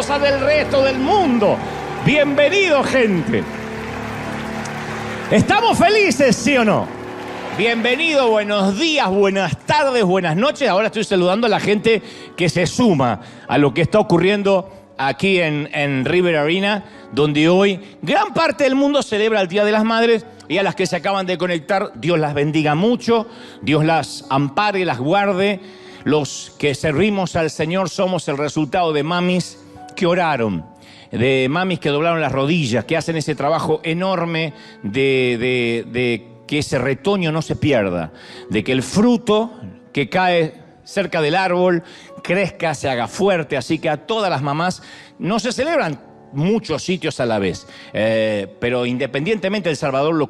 maravillosa del resto del mundo. Bienvenido, gente. ¿Estamos felices, sí o no? Bienvenido, buenos días, buenas tardes, buenas noches. Ahora estoy saludando a la gente que se suma a lo que está ocurriendo aquí en River Arena, donde hoy gran parte del mundo celebra el Día de las Madres, y a las que se acaban de conectar, Dios las bendiga mucho, Dios las ampare, las guarde. Los que servimos al Señor somos el resultado de mamis que oraron, de mamis que doblaron las rodillas, que hacen ese trabajo enorme de que ese retoño no se pierda, de que el fruto que cae cerca del árbol crezca, se haga fuerte. Así que a todas las mamás, no se celebran muchos sitios a la vez, pero independientemente, El Salvador lo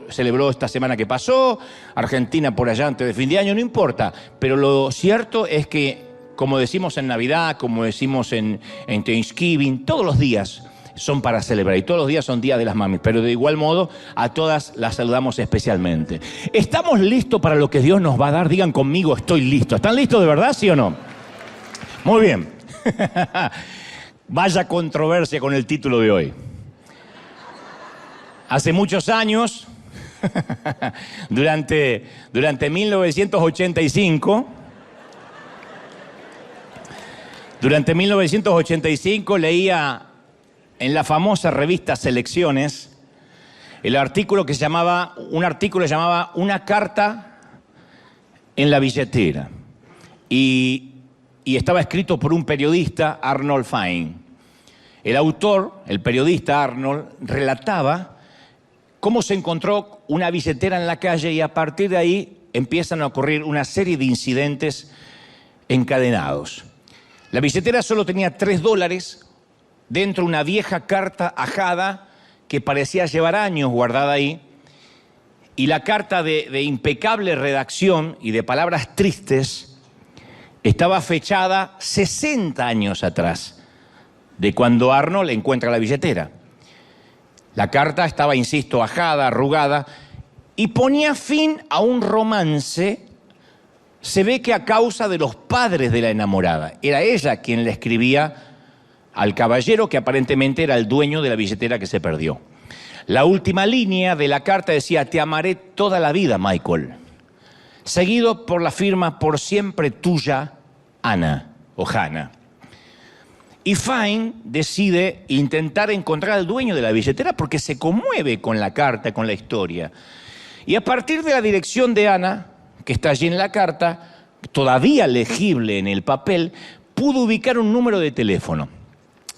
celebró esta semana que pasó, Argentina por allá antes de fin de año, no importa, pero lo cierto es que, como decimos en Navidad, como decimos en Thanksgiving, todos los días son para celebrar y todos los días son días de las mamis, pero de igual modo a todas las saludamos especialmente. ¿Estamos listos para lo que Dios nos va a dar? Digan conmigo, estoy listo. ¿Están listos de verdad, sí o no? Muy bien. Vaya controversia con el título de hoy. Hace muchos años, durante 1985 leía en la famosa revista Selecciones un artículo que se llamaba Una carta en la billetera. Y estaba escrito por un periodista, Arnold Fine. El autor, el periodista Arnold, relataba cómo se encontró una billetera en la calle, y a partir de ahí empiezan a ocurrir una serie de incidentes encadenados. La billetera solo tenía $3, dentro una vieja carta ajada que parecía llevar años guardada ahí, y la carta de impecable redacción y de palabras tristes estaba fechada 60 años atrás, de cuando Arnold encuentra la billetera. La carta estaba, insisto, ajada, arrugada, y ponía fin a un romance, se ve que a causa de los padres de la enamorada. Era ella quien le escribía al caballero que aparentemente era el dueño de la billetera que se perdió. La última línea de la carta decía: te amaré toda la vida, Michael. Seguido por la firma: por siempre tuya, Ana o Hannah. Y Fine decide intentar encontrar al dueño de la billetera porque se conmueve con la carta, con la historia. Y a partir de la dirección de Ana, que está allí en la carta, todavía legible en el papel, pudo ubicar un número de teléfono.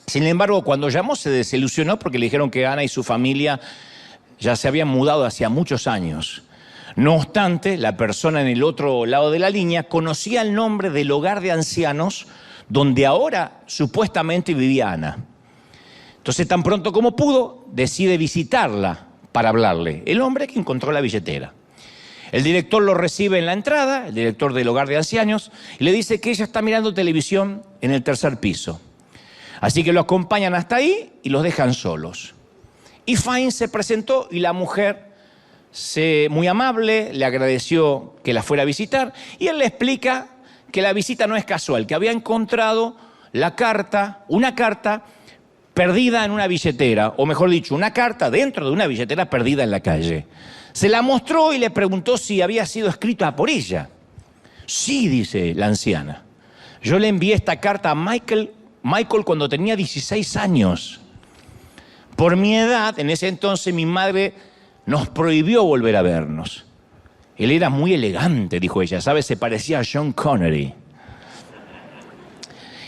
Sin embargo, cuando llamó se desilusionó porque le dijeron que Ana y su familia ya se habían mudado hacía muchos años. No obstante, la persona en el otro lado de la línea conocía el nombre del hogar de ancianos donde ahora supuestamente vivía Ana. Entonces, tan pronto como pudo, decide visitarla para hablarle. El hombre que encontró la billetera. El director lo recibe en la entrada, el director del hogar de ancianos, y le dice que ella está mirando televisión en el tercer piso. Así que lo acompañan hasta ahí y los dejan solos. Y Fine se presentó y la mujer, muy amable, le agradeció que la fuera a visitar, y él le explica que la visita no es casual, que había encontrado una carta perdida en una billetera, o mejor dicho, una carta dentro de una billetera perdida en la calle. Se la mostró y le preguntó si había sido escrita por ella. Sí, dice la anciana. Yo le envié esta carta a Michael cuando tenía 16 años. Por mi edad, en ese entonces, mi madre nos prohibió volver a vernos. Él era muy elegante, dijo ella, ¿sabes? Se parecía a Sean Connery.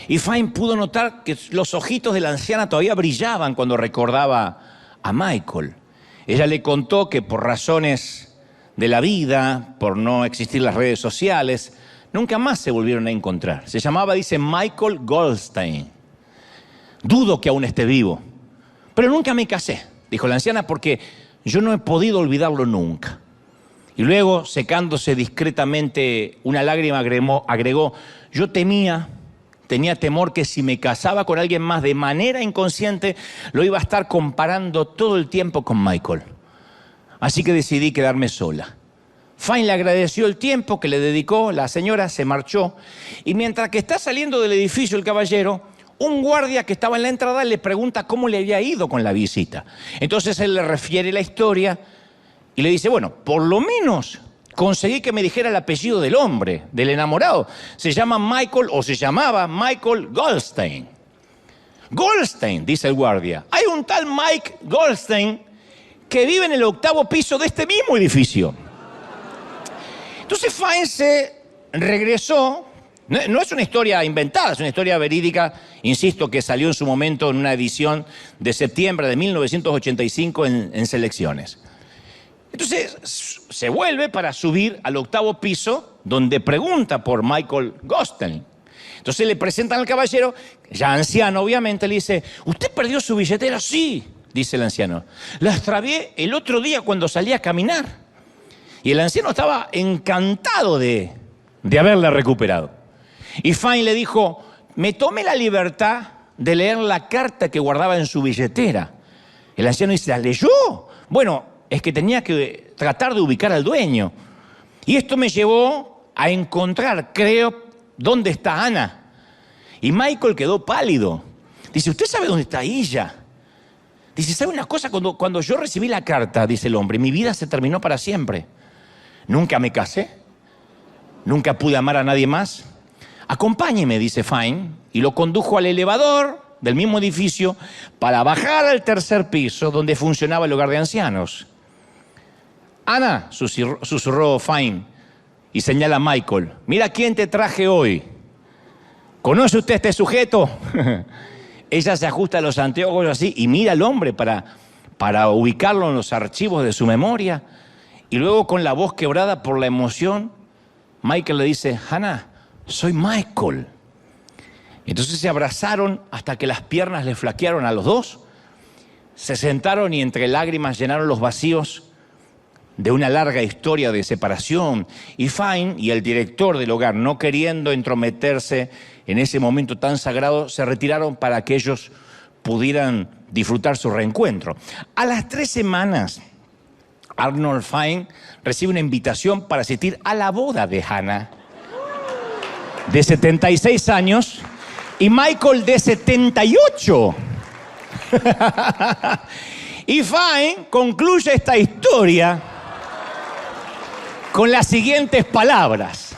Y Fine pudo notar que los ojitos de la anciana todavía brillaban cuando recordaba a Michael. Ella le contó que por razones de la vida, por no existir las redes sociales, nunca más se volvieron a encontrar. Se llamaba, dice, Michael Goldstein. Dudo que aún esté vivo. Pero nunca me casé, dijo la anciana, porque yo no he podido olvidarlo nunca. Y luego, secándose discretamente una lágrima, agregó, yo tenía temor que si me casaba con alguien más de manera inconsciente, lo iba a estar comparando todo el tiempo con Michael. Así que decidí quedarme sola. Fine le agradeció el tiempo que le dedicó, la señora se marchó, y mientras que está saliendo del edificio el caballero, un guardia que estaba en la entrada le pregunta cómo le había ido con la visita. Entonces él le refiere la historia y le dice, bueno, por lo menos conseguí que me dijera el apellido del hombre, del enamorado. Se llama Michael, o se llamaba Michael Goldstein. Goldstein, dice el guardia. Hay un tal Mike Goldstein que vive en el 8º piso de este mismo edificio. Entonces Fine se regresó. No es una historia inventada, es una historia verídica, insisto, que salió en su momento en una edición de septiembre de 1985 en Selecciones. Entonces se vuelve para subir al 8º piso, donde pregunta por Michael Goldstein. Entonces le presentan al caballero, ya anciano obviamente, le dice, ¿usted perdió su billetera? Sí, dice el anciano. La extravié el otro día cuando salí a caminar. Y el anciano estaba encantado de haberla recuperado. Y Fine le dijo, me tomé la libertad de leer la carta que guardaba en su billetera. El anciano dice, ¿la leyó? Bueno, es que tenía que tratar de ubicar al dueño. Y esto me llevó a encontrar, creo, dónde está Ana. Y Michael quedó pálido. Dice, ¿usted sabe dónde está ella? Dice, ¿sabe una cosa? Cuando yo recibí la carta, dice el hombre, mi vida se terminó para siempre. Nunca me casé. Nunca pude amar a nadie más. Acompáñeme, dice Fine, y lo condujo al elevador del mismo edificio para bajar al 3er piso donde funcionaba el hogar de ancianos. Ana, susurró Fine y señala a Michael, mira quién te traje hoy. ¿Conoce usted a este sujeto? Ella se ajusta los anteojos así y mira al hombre para ubicarlo en los archivos de su memoria. Y luego con la voz quebrada por la emoción, Michael le dice, Ana, soy Michael. Entonces se abrazaron hasta que las piernas le flaquearon a los dos. Se sentaron y entre lágrimas llenaron los vacíos de una larga historia de separación. Y Fine y el director del hogar, no queriendo entrometerse en ese momento tan sagrado, se retiraron para que ellos pudieran disfrutar su reencuentro. A las 3 semanas, Arnold Fine recibe una invitación para asistir a la boda de Hannah, de 76 años, y Michael de 78. Y Fine concluye esta historia con las siguientes palabras.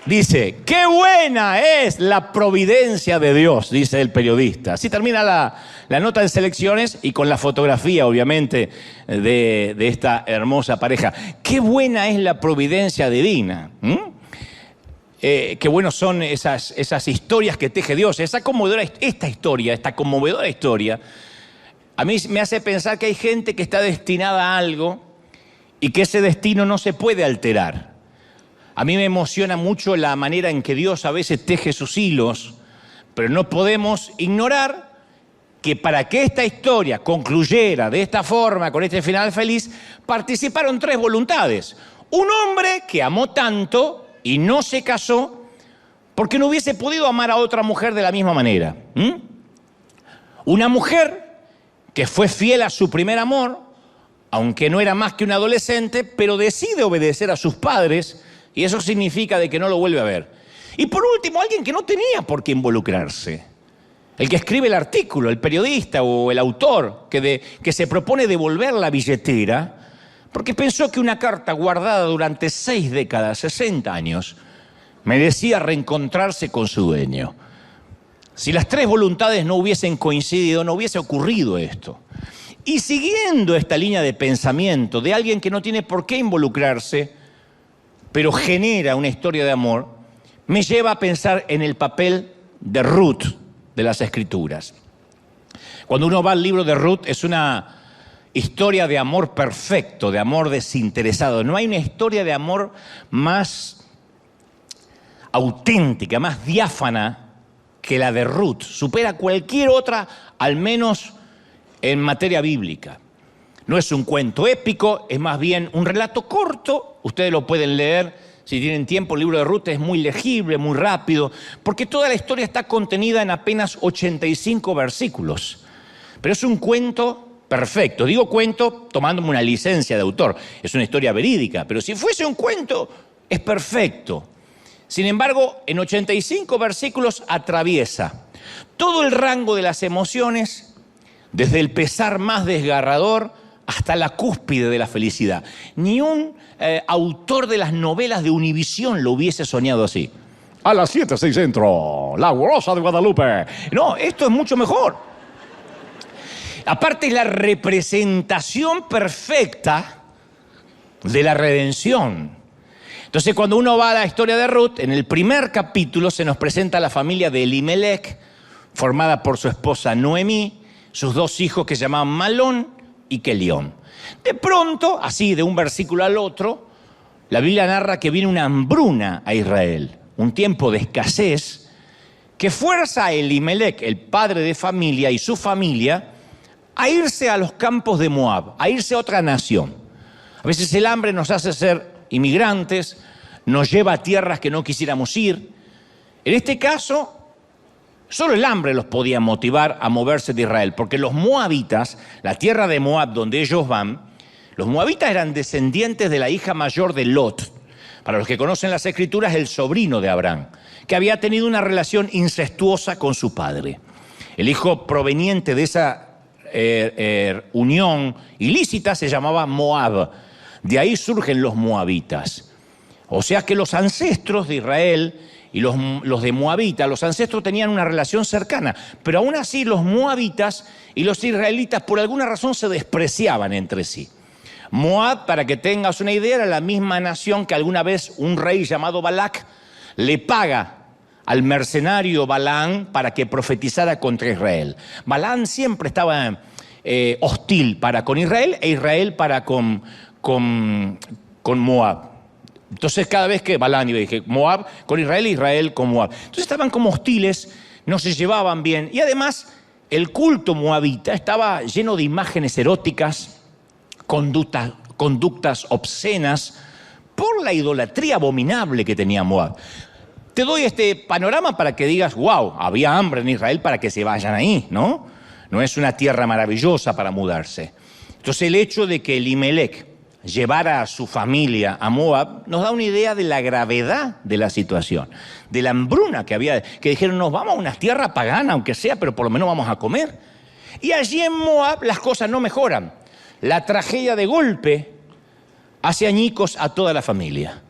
Dice, qué buena es la providencia de Dios, dice el periodista. Así termina la nota en Selecciones y con la fotografía, obviamente, de esta hermosa pareja. Qué buena es la providencia divina. Qué buenos son esas historias que teje Dios. Esta conmovedora historia, a mí me hace pensar que hay gente que está destinada a algo y que ese destino no se puede alterar. A mí me emociona mucho la manera en que Dios a veces teje sus hilos, pero no podemos ignorar que para que esta historia concluyera de esta forma, con este final feliz, participaron 3 voluntades. Un hombre que amó tanto y no se casó porque no hubiese podido amar a otra mujer de la misma manera. Una mujer que fue fiel a su primer amor, aunque no era más que un adolescente, pero decide obedecer a sus padres y eso significa de que no lo vuelve a ver. Y por último, alguien que no tenía por qué involucrarse. El que escribe el artículo, el periodista o el autor que se propone devolver la billetera porque pensó que una carta guardada durante 6 décadas, 60 años, merecía reencontrarse con su dueño. Si las 3 voluntades no hubiesen coincidido, no hubiese ocurrido esto. Y siguiendo esta línea de pensamiento de alguien que no tiene por qué involucrarse, pero genera una historia de amor, me lleva a pensar en el papel de Ruth de las Escrituras. Cuando uno va al libro de Ruth, es una historia de amor perfecto, de amor desinteresado. No hay una historia de amor más auténtica, más diáfana que la de Ruth. Supera cualquier otra, al menos en materia bíblica. No es un cuento épico, es más bien un relato corto. Ustedes lo pueden leer si tienen tiempo. El libro de Ruth es muy legible, muy rápido, porque toda la historia está contenida en apenas 85 versículos. Pero es un cuento perfecto. Digo cuento tomándome una licencia de autor. Es una historia verídica, pero si fuese un cuento, es perfecto. Sin embargo, en 85 versículos atraviesa todo el rango de las emociones, desde el pesar más desgarrador hasta la cúspide de la felicidad. Ni un autor de las novelas de Univisión lo hubiese soñado así. A las 7, 6 Centro, La Rosa de Guadalupe. No, esto es mucho mejor. Aparte es la representación perfecta de la redención. Entonces, cuando uno va a la historia de Ruth, en el primer capítulo se nos presenta la familia de Elimelec, formada por su esposa Noemí, sus dos hijos que se llamaban Malón y Kelión. De pronto, así de un versículo al otro, la Biblia narra que viene una hambruna a Israel, un tiempo de escasez, que fuerza a Elimelec, el padre de familia, y su familia, a irse a los campos de Moab, a irse a otra nación. A veces el hambre nos hace ser inmigrantes, nos lleva a tierras que no quisiéramos ir. En este caso, solo el hambre los podía motivar a moverse de Israel, porque los moabitas, la tierra de Moab donde ellos van, los moabitas eran descendientes de la hija mayor de Lot. Para los que conocen las Escrituras, el sobrino de Abraham, que había tenido una relación incestuosa con su padre. El hijo proveniente de esa unión ilícita se llamaba Moab. De ahí surgen los moabitas. O sea que los ancestros de Israel y los de moabita, los ancestros tenían una relación cercana, pero aún así los moabitas y los israelitas por alguna razón se despreciaban entre sí. Moab, para que tengas una idea, era la misma nación que alguna vez un rey llamado Balac le paga al mercenario Balaam para que profetizara contra Israel. Balaam siempre estaba hostil para con Israel e Israel para con Moab. Entonces cada vez que Balaam iba, dije Moab con Israel e Israel con Moab. Entonces estaban como hostiles, no se llevaban bien. Y además el culto moabita estaba lleno de imágenes eróticas, conductas obscenas, por la idolatría abominable que tenía Moab. Te doy este panorama para que digas, wow, había hambre en Israel para que se vayan ahí, ¿no? No es una tierra maravillosa para mudarse. Entonces el hecho de que Elimelec llevara a su familia a Moab nos da una idea de la gravedad de la situación, de la hambruna que había, que dijeron, nos vamos a una tierra pagana, aunque sea, pero por lo menos vamos a comer. Y allí en Moab las cosas no mejoran. La tragedia de golpe hace añicos a toda la familia.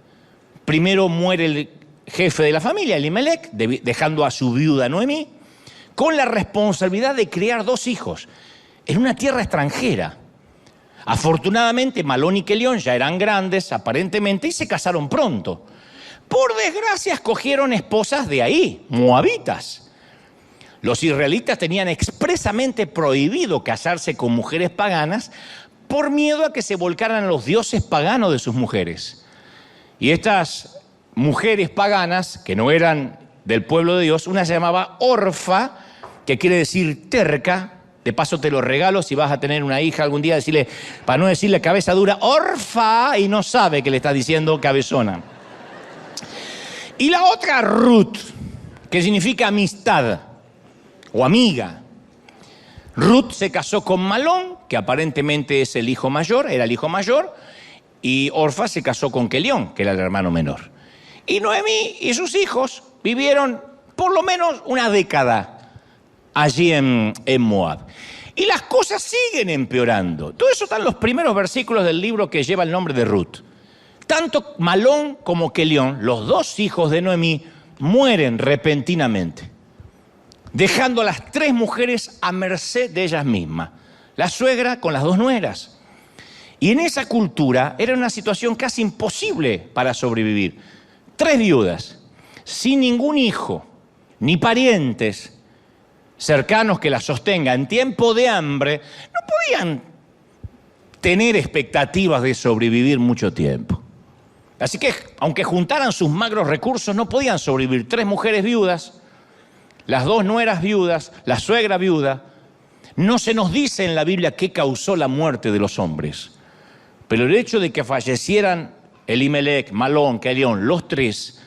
Primero muere el jefe de la familia, Elimelec, dejando a su viuda Noemí, con la responsabilidad de criar 2 hijos en una tierra extranjera. Afortunadamente, Malón y Kelión ya eran grandes, aparentemente, y se casaron pronto. Por desgracia, escogieron esposas de ahí, moabitas. Los israelitas tenían expresamente prohibido casarse con mujeres paganas por miedo a que se volcaran a los dioses paganos de sus mujeres. Y estas mujeres paganas, que no eran del pueblo de Dios, una se llamaba Orfa, que quiere decir terca. De paso te lo regalo si vas a tener una hija algún día, decirle, para no decirle cabeza dura, Orfa, y no sabe que le está diciendo cabezona. Y la otra, Ruth, que significa amistad o amiga. Ruth se casó con Malón, que aparentemente es el hijo mayor, era el hijo mayor, y Orfa se casó con Kelión, que era el hermano menor. Y Noemí y sus hijos vivieron por lo menos una década allí en Moab. Y las cosas siguen empeorando. Todo eso está en los primeros versículos del libro que lleva el nombre de Ruth. Tanto Malón como Kelión, los 2 hijos de Noemí, mueren repentinamente, dejando a las 3 mujeres a merced de ellas mismas. La suegra con las 2 nueras. Y en esa cultura era una situación casi imposible para sobrevivir. 3 viudas, sin ningún hijo, ni parientes cercanos que las sostengan en tiempo de hambre, no podían tener expectativas de sobrevivir mucho tiempo. Así que, aunque juntaran sus magros recursos, no podían sobrevivir. 3 mujeres viudas, las 2 nueras viudas, la suegra viuda. No se nos dice en la Biblia qué causó la muerte de los hombres, pero el hecho de que fallecieran Elimelec, Malón, Kelión, los 3,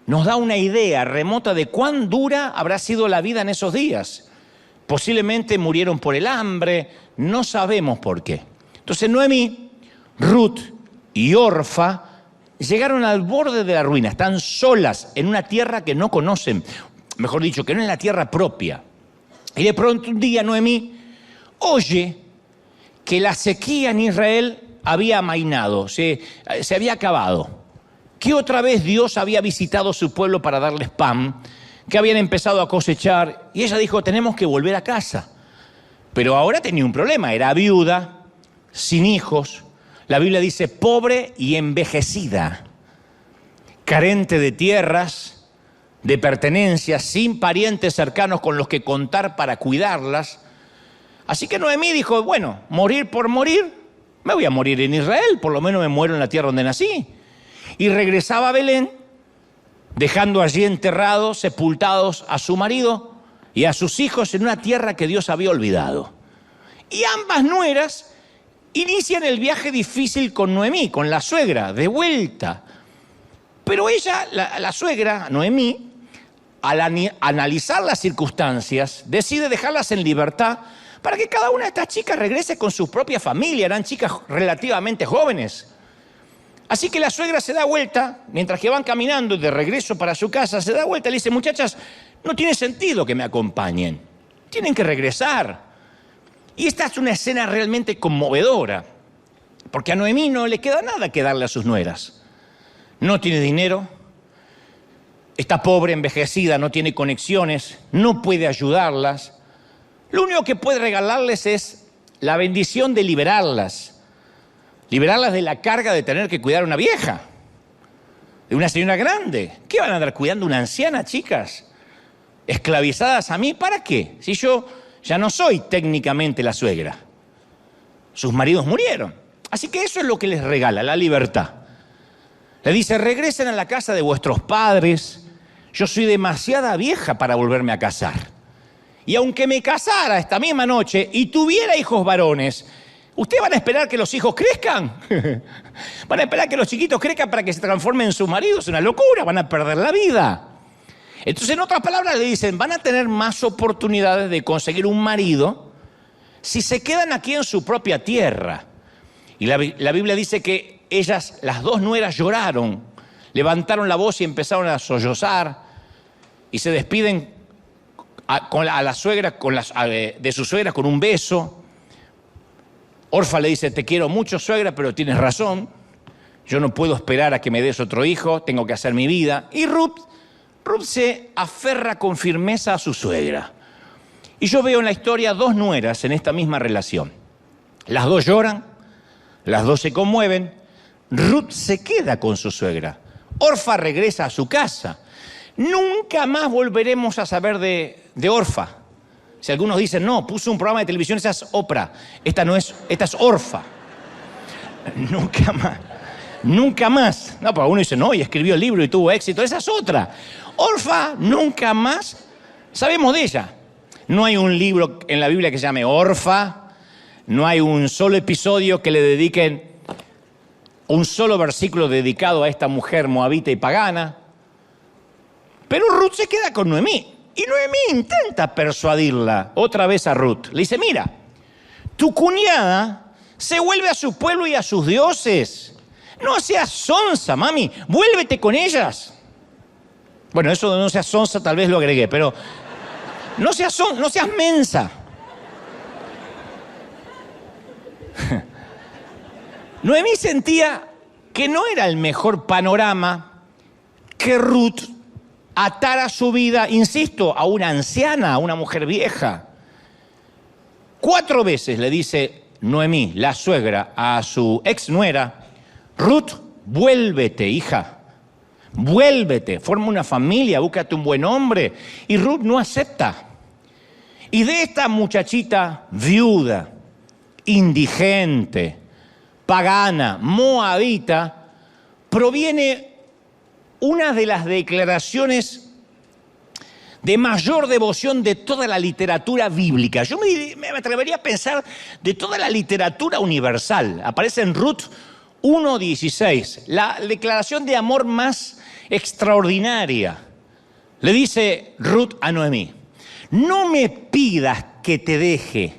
nos da una idea remota de cuán dura habrá sido la vida en esos días. Posiblemente murieron por el hambre, no sabemos por qué. Entonces Noemí, Ruth y Orfa llegaron al borde de la ruina, están solas en una tierra que no conocen, mejor dicho, que no es la tierra propia. Y de pronto un día Noemí oye que la sequía en Israel había amainado, se había acabado, que otra vez Dios había visitado a su pueblo para darles pan, que habían empezado a cosechar, y ella dijo, tenemos que volver a casa. Pero ahora tenía un problema, era viuda, sin hijos. La Biblia dice pobre y envejecida, carente de tierras, de pertenencias, sin parientes cercanos con los que contar para cuidarlas. Así que Noemí dijo, bueno, morir por morir, me voy a morir en Israel, por lo menos me muero en la tierra donde nací. Y regresaba a Belén, dejando allí enterrados, sepultados a su marido y a sus hijos en una tierra que Dios había olvidado. Y ambas nueras inician el viaje difícil con Noemí, con la suegra, de vuelta. Pero ella, la suegra, Noemí, al analizar las circunstancias, decide dejarlas en libertad para que cada una de estas chicas regrese con su propia familia. Eran chicas relativamente jóvenes. Así que la suegra se da vuelta, mientras que van caminando de regreso para su casa, se da vuelta y le dice, muchachas, no tiene sentido que me acompañen, tienen que regresar. Y esta es una escena realmente conmovedora, porque a Noemí no le queda nada que darle a sus nueras. No tiene dinero, está pobre, envejecida, no tiene conexiones, no puede ayudarlas. Lo único que puede regalarles es la bendición de liberarlas de la carga de tener que cuidar a una vieja, de una señora grande. ¿Qué van a andar cuidando una anciana, chicas? ¿Esclavizadas a mí? ¿Para qué? Si yo ya no soy técnicamente la suegra. Sus maridos murieron. Así que eso es lo que les regala, la libertad. Le dice, regresen a la casa de vuestros padres. Yo soy demasiada vieja para volverme a casar. Y aunque me casara esta misma noche y tuviera hijos varones, ¿ustedes van a esperar que los hijos crezcan? ¿Van a esperar que los chiquitos crezcan para que se transformen en sus maridos? Es una locura, van a perder la vida. Entonces, en otras palabras, le dicen, van a tener más oportunidades de conseguir un marido si se quedan aquí en su propia tierra. Y la Biblia dice que ellas, las dos nueras, lloraron, levantaron la voz y empezaron a sollozar y se despiden a la suegra, de su suegra con un beso. Orfa le dice, te quiero mucho, suegra, pero tienes razón. Yo no puedo esperar a que me des otro hijo, tengo que hacer mi vida. Y Ruth se aferra con firmeza a su suegra. Y yo veo en la historia dos nueras en esta misma relación. Las dos lloran, las dos se conmueven. Ruth se queda con su suegra. Orfa regresa a su casa. Nunca más volveremos a saber de Orfa. Si algunos dicen, no, puso un programa de televisión, esa es Oprah. Esta es Orfa. Nunca más. Nunca más. No, pero uno dice, no, y escribió el libro y tuvo éxito. Esa es otra. Orfa, nunca más sabemos de ella. No hay un libro en la Biblia que se llame Orfa. No hay un solo episodio que le dediquen un solo versículo dedicado a esta mujer moabita y pagana. Pero Ruth se queda con Noemí. Y Noemí intenta persuadirla otra vez a Ruth. Le dice, mira, tu cuñada se vuelve a su pueblo y a sus dioses. No seas sonsa, mami, vuélvete con ellas. Bueno, eso de no seas sonsa tal vez lo agregué, pero no seas mensa. Noemí sentía que no era el mejor panorama que Ruth atara su vida, insisto, a una anciana, a una mujer vieja. 4 veces le dice Noemí, la suegra, a su ex nuera, Ruth, vuélvete, hija, vuélvete, forma una familia, búscate un buen hombre. Y Ruth no acepta. Y de esta muchachita viuda, indigente, pagana, moabita, proviene una de las declaraciones de mayor devoción de toda la literatura bíblica. Yo me atrevería a pensar de toda la literatura universal. Aparece en Ruth 1:16, la declaración de amor más extraordinaria. Le dice Ruth a Noemí, no me pidas que te deje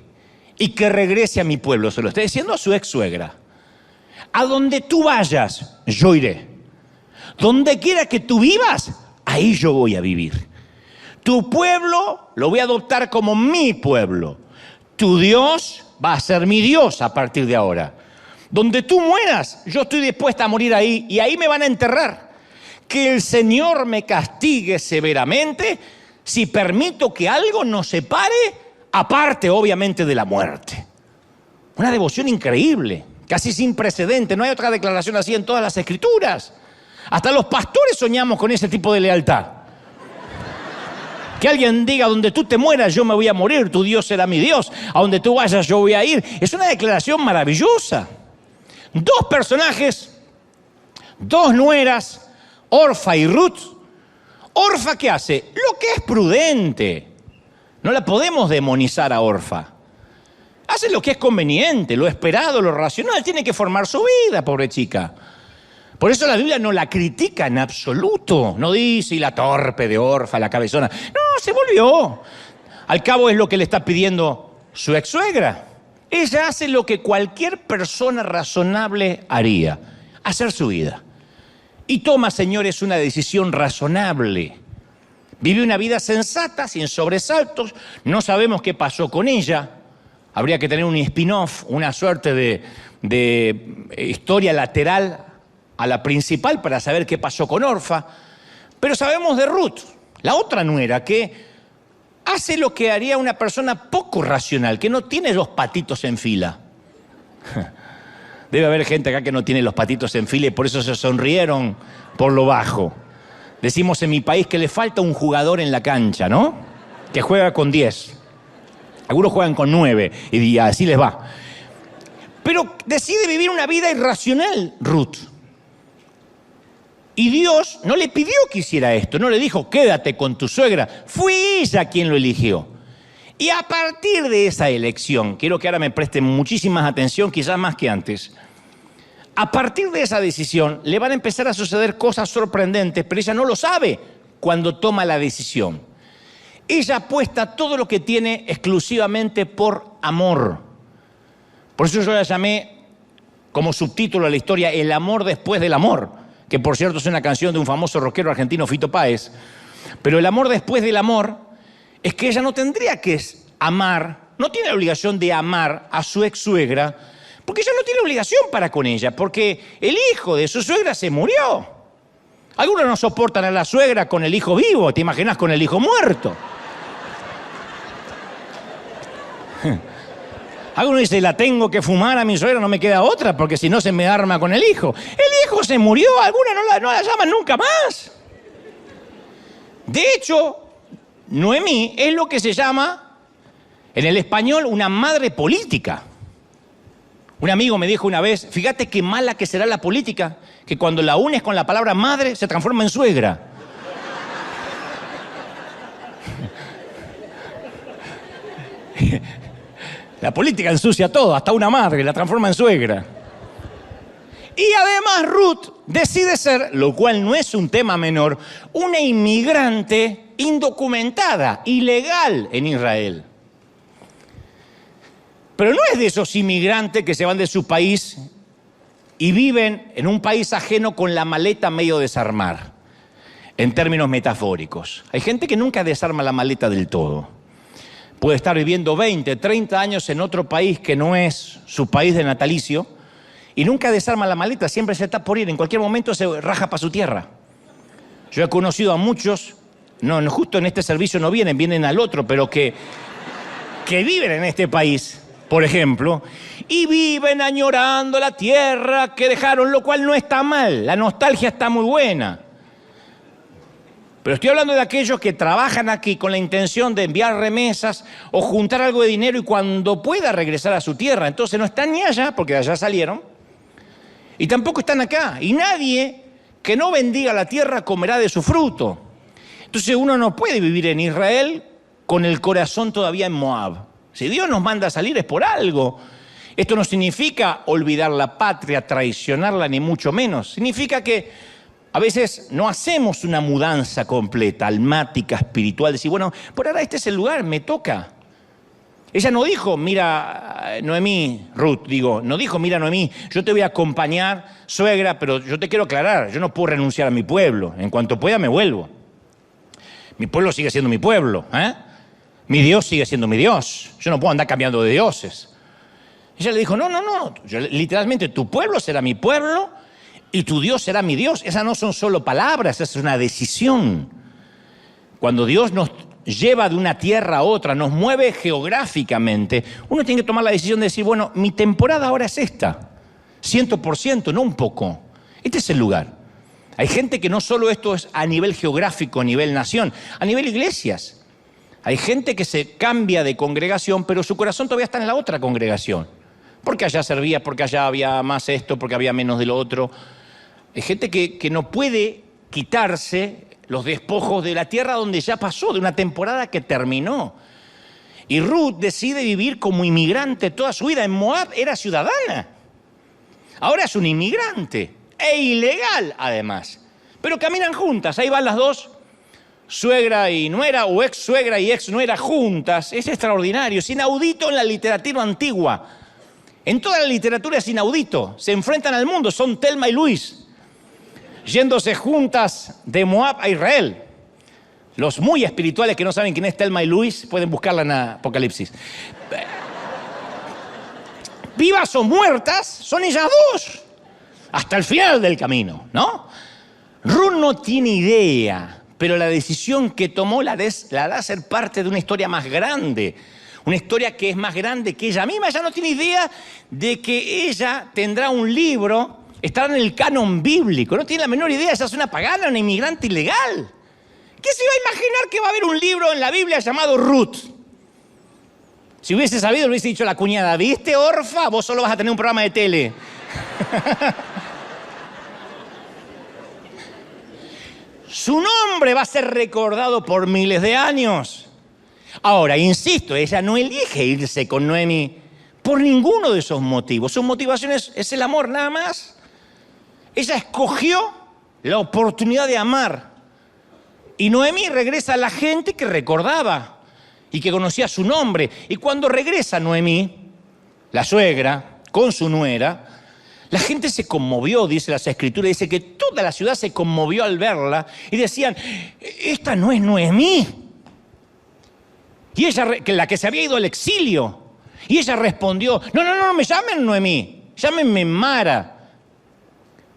y que regrese a mi pueblo. Se lo está diciendo a su ex suegra. A donde tú vayas, yo iré. Donde quiera que tú vivas, ahí yo voy a vivir. Tu pueblo lo voy a adoptar como mi pueblo. Tu Dios va a ser mi Dios a partir de ahora. Donde tú mueras, yo estoy dispuesta a morir ahí y ahí me van a enterrar. Que el Señor me castigue severamente si permito que algo nos separe, aparte obviamente de la muerte. Una devoción increíble, casi sin precedente. No hay otra declaración así en todas las Escrituras. Hasta los pastores soñamos con ese tipo de lealtad. Que alguien diga, donde tú te mueras yo me voy a morir, tu Dios será mi Dios, a donde tú vayas yo voy a ir. Es una declaración maravillosa. Dos personajes, dos nueras, Orfa y Ruth. Orfa, ¿qué hace? Lo que es prudente. No la podemos demonizar a Orfa. Hace lo que es conveniente, lo esperado, lo racional. Tiene que formar su vida, pobre chica. Por eso la Biblia no la critica en absoluto. No dice, y la torpe de Orfa, la cabezona. No, se volvió. Al cabo es lo que le está pidiendo su ex-suegra. Ella hace lo que cualquier persona razonable haría. Hacer su vida. Y toma, señores, una decisión razonable. Vive una vida sensata, sin sobresaltos. No sabemos qué pasó con ella. Habría que tener un spin-off, una suerte de historia lateral a la principal para saber qué pasó con Orfa. Pero sabemos de Ruth, la otra nuera, que hace lo que haría una persona poco racional, que no tiene los patitos en fila. Debe haber gente acá que no tiene los patitos en fila y por eso se sonrieron por lo bajo. Decimos en mi país que le falta un jugador en la cancha, ¿no? Que juega con 10. Algunos juegan con 9 y así les va. Pero decide vivir una vida irracional, Ruth. Y Dios no le pidió que hiciera esto, no le dijo, quédate con tu suegra. Fue ella quien lo eligió. Y a partir de esa elección, quiero que ahora me presten muchísima atención, quizás más que antes. A partir de esa decisión, le van a empezar a suceder cosas sorprendentes, pero ella no lo sabe cuando toma la decisión. Ella apuesta todo lo que tiene exclusivamente por amor. Por eso yo la llamé como subtítulo a la historia, El amor después del amor. Que por cierto es una canción de un famoso rockero argentino, Fito Páez. Pero el amor después del amor es que ella no tendría que amar, no tiene la obligación de amar a su ex suegra, porque ella no tiene obligación para con ella, porque el hijo de su suegra se murió. Algunos no soportan a la suegra con el hijo vivo, te imaginas con el hijo muerto. Algunos dicen, la tengo que fumar a mi suegra, no me queda otra, porque si no se me arma con el hijo. El hijo se murió, algunos no la llaman nunca más. De hecho, Noemí es lo que se llama, en el español, una madre política. Un amigo me dijo una vez, fíjate qué mala que será la política, que cuando la unes con la palabra madre, se transforma en suegra. La política ensucia todo, hasta una madre, la transforma en suegra. Y además Ruth decide ser, lo cual no es un tema menor, una inmigrante indocumentada, ilegal en Israel. Pero no es de esos inmigrantes que se van de su país y viven en un país ajeno con la maleta medio desarmar, en términos metafóricos. Hay gente que nunca desarma la maleta del todo. Puede estar viviendo 20, 30 años en otro país que no es su país de natalicio y nunca desarma la maleta, siempre se está por ir, en cualquier momento se raja para su tierra. Yo he conocido a muchos, no justo en este servicio no vienen al otro, pero que viven en este país, por ejemplo, y viven añorando la tierra que dejaron, lo cual no está mal, la nostalgia está muy buena. Pero estoy hablando de aquellos que trabajan aquí con la intención de enviar remesas o juntar algo de dinero y cuando pueda regresar a su tierra. Entonces no están ni allá, porque de allá salieron, y tampoco están acá. Y nadie que no bendiga la tierra comerá de su fruto. Entonces uno no puede vivir en Israel con el corazón todavía en Moab. Si Dios nos manda a salir es por algo. Esto no significa olvidar la patria, traicionarla, ni mucho menos. Significa que a veces no hacemos una mudanza completa, almática, espiritual. Decir, bueno, por ahora este es el lugar, me toca. Ella no dijo, mira, Noemí, Ruth, digo, no dijo, mira, Noemí, yo te voy a acompañar, suegra, pero yo te quiero aclarar, yo no puedo renunciar a mi pueblo. En cuanto pueda me vuelvo. Mi pueblo sigue siendo mi pueblo, ¿eh? Mi Dios sigue siendo mi Dios. Yo no puedo andar cambiando de dioses. Ella le dijo, no, literalmente tu pueblo será mi pueblo y tu Dios será mi Dios. Esas no son solo palabras, esa es una decisión. Cuando Dios nos lleva de una tierra a otra, nos mueve geográficamente, uno tiene que tomar la decisión de decir, bueno, mi temporada ahora es esta, 100%, no un poco. Este es el lugar. Hay gente que no solo esto es a nivel geográfico, a nivel nación, a nivel iglesias. Hay gente que se cambia de congregación, pero su corazón todavía está en la otra congregación. Porque allá servía, porque allá había más esto, porque había menos de lo otro. Hay gente que no puede quitarse los despojos de la tierra donde ya pasó, de una temporada que terminó. Y Ruth decide vivir como inmigrante toda su vida. En Moab era ciudadana. Ahora es un inmigrante. E ilegal, además. Pero caminan juntas. Ahí van las dos, suegra y nuera, o ex suegra y ex nuera juntas. Es extraordinario, es inaudito en la literatura antigua. En toda la literatura es inaudito. Se enfrentan al mundo, son Thelma y Luis, yéndose juntas de Moab a Israel. Los muy espirituales que no saben quién es Thelma y Luis pueden buscarla en Apocalipsis. Vivas o muertas, son ellas dos, hasta el final del camino, ¿no? Ruth no tiene idea, pero la decisión que tomó la da a ser parte de una historia más grande. Una historia que es más grande que ella misma. Ella no tiene idea de que ella tendrá un libro, estará en el canon bíblico. No tiene la menor idea. Ella es una pagana, una inmigrante ilegal. ¿Qué se iba a imaginar que va a haber un libro en la Biblia llamado Ruth? Si hubiese sabido, le hubiese dicho a la cuñada, ¿viste, Orfa? Vos solo vas a tener un programa de tele. Su nombre va a ser recordado por miles de años. Ahora, insisto, ella no elige irse con Noemí por ninguno de esos motivos. Sus motivaciones es el amor, nada más. Ella escogió la oportunidad de amar. Y Noemí regresa a la gente que recordaba y que conocía su nombre. Y cuando regresa Noemí, la suegra, con su nuera, la gente se conmovió, dice las Escrituras, dice que toda la ciudad se conmovió al verla y decían, esta no es Noemí. Y ella, la que se había ido al exilio, y ella respondió, no me llamen Noemí, llámenme Mara,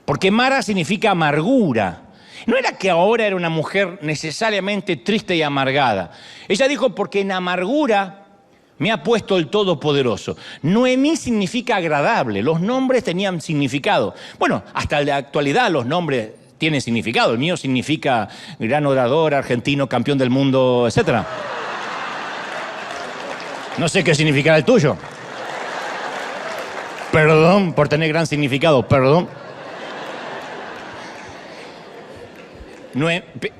porque Mara significa amargura. No era que ahora era una mujer necesariamente triste y amargada. Ella dijo, porque en amargura me ha puesto el Todopoderoso. Noemí significa agradable, los nombres tenían significado. Bueno, hasta la actualidad los nombres tienen significado. El mío significa gran orador, argentino, campeón del mundo, etcétera. No sé qué significará el tuyo. Perdón por tener gran significado, perdón.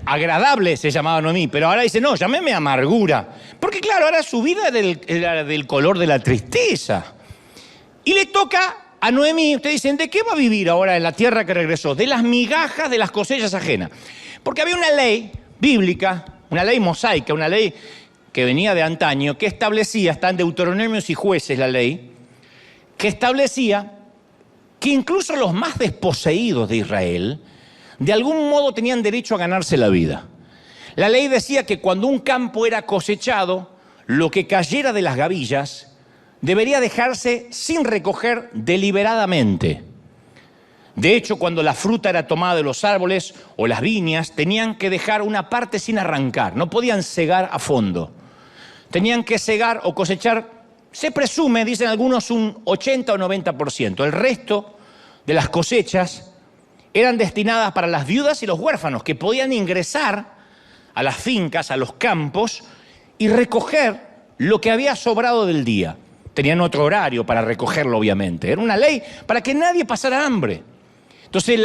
Agradable se llamaba Noemí, pero ahora dice, no, llámeme amargura. Porque claro, ahora su vida era del color de la tristeza. Y le toca a Noemí, ustedes dicen, ¿de qué va a vivir ahora en la tierra que regresó? De las migajas de las cosechas ajenas. Porque había una ley bíblica, una ley mosaica, una ley que venía de antaño, que establecía, está en Deuteronomios y Jueces la ley, que establecía que incluso los más desposeídos de Israel, de algún modo tenían derecho a ganarse la vida. La ley decía que cuando un campo era cosechado, lo que cayera de las gavillas debería dejarse sin recoger deliberadamente. De hecho, cuando la fruta era tomada de los árboles o las viñas, tenían que dejar una parte sin arrancar, no podían cegar a fondo. Tenían que cegar o cosechar, se presume, dicen algunos, un 80 o 90%. El resto de las cosechas eran destinadas para las viudas y los huérfanos, que podían ingresar a las fincas, a los campos, y recoger lo que había sobrado del día. Tenían otro horario para recogerlo, obviamente. Era una ley para que nadie pasara hambre. Entonces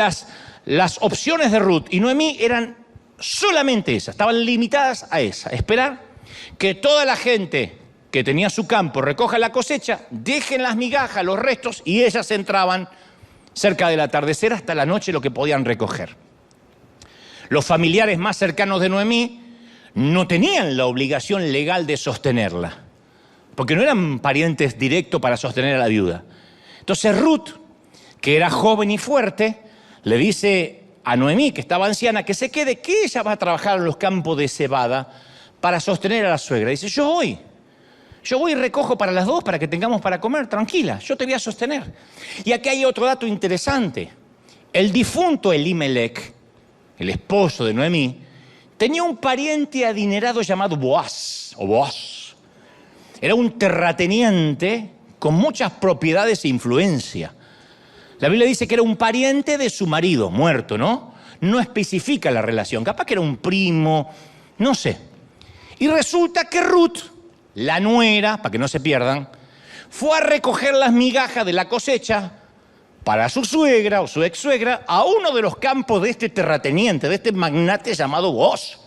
las opciones de Ruth y Noemí eran solamente esas, estaban limitadas a esa, esperar que toda la gente que tenía su campo recoja la cosecha, dejen las migajas, los restos, y ellas entraban cerca del atardecer hasta la noche lo que podían recoger. Los familiares más cercanos de Noemí no tenían la obligación legal de sostenerla, porque no eran parientes directos para sostener a la viuda. Entonces Ruth, que era joven y fuerte, le dice a Noemí, que estaba anciana, que se quede, que ella va a trabajar en los campos de cebada para sostener a la suegra. Dice, yo voy y recojo para las dos, para que tengamos para comer, tranquila, yo te voy a sostener. Y aquí hay otro dato interesante. El difunto Elimelech, el esposo de Noemí, tenía un pariente adinerado llamado Boaz, o Boaz. Era un terrateniente con muchas propiedades e influencia. La Biblia dice que era un pariente de su marido, muerto, ¿no? No especifica la relación, capaz que era un primo, no sé. Y resulta que Ruth, la nuera, para que no se pierdan, fue a recoger las migajas de la cosecha para su suegra o su ex suegra a uno de los campos de este terrateniente, de este magnate llamado Boaz.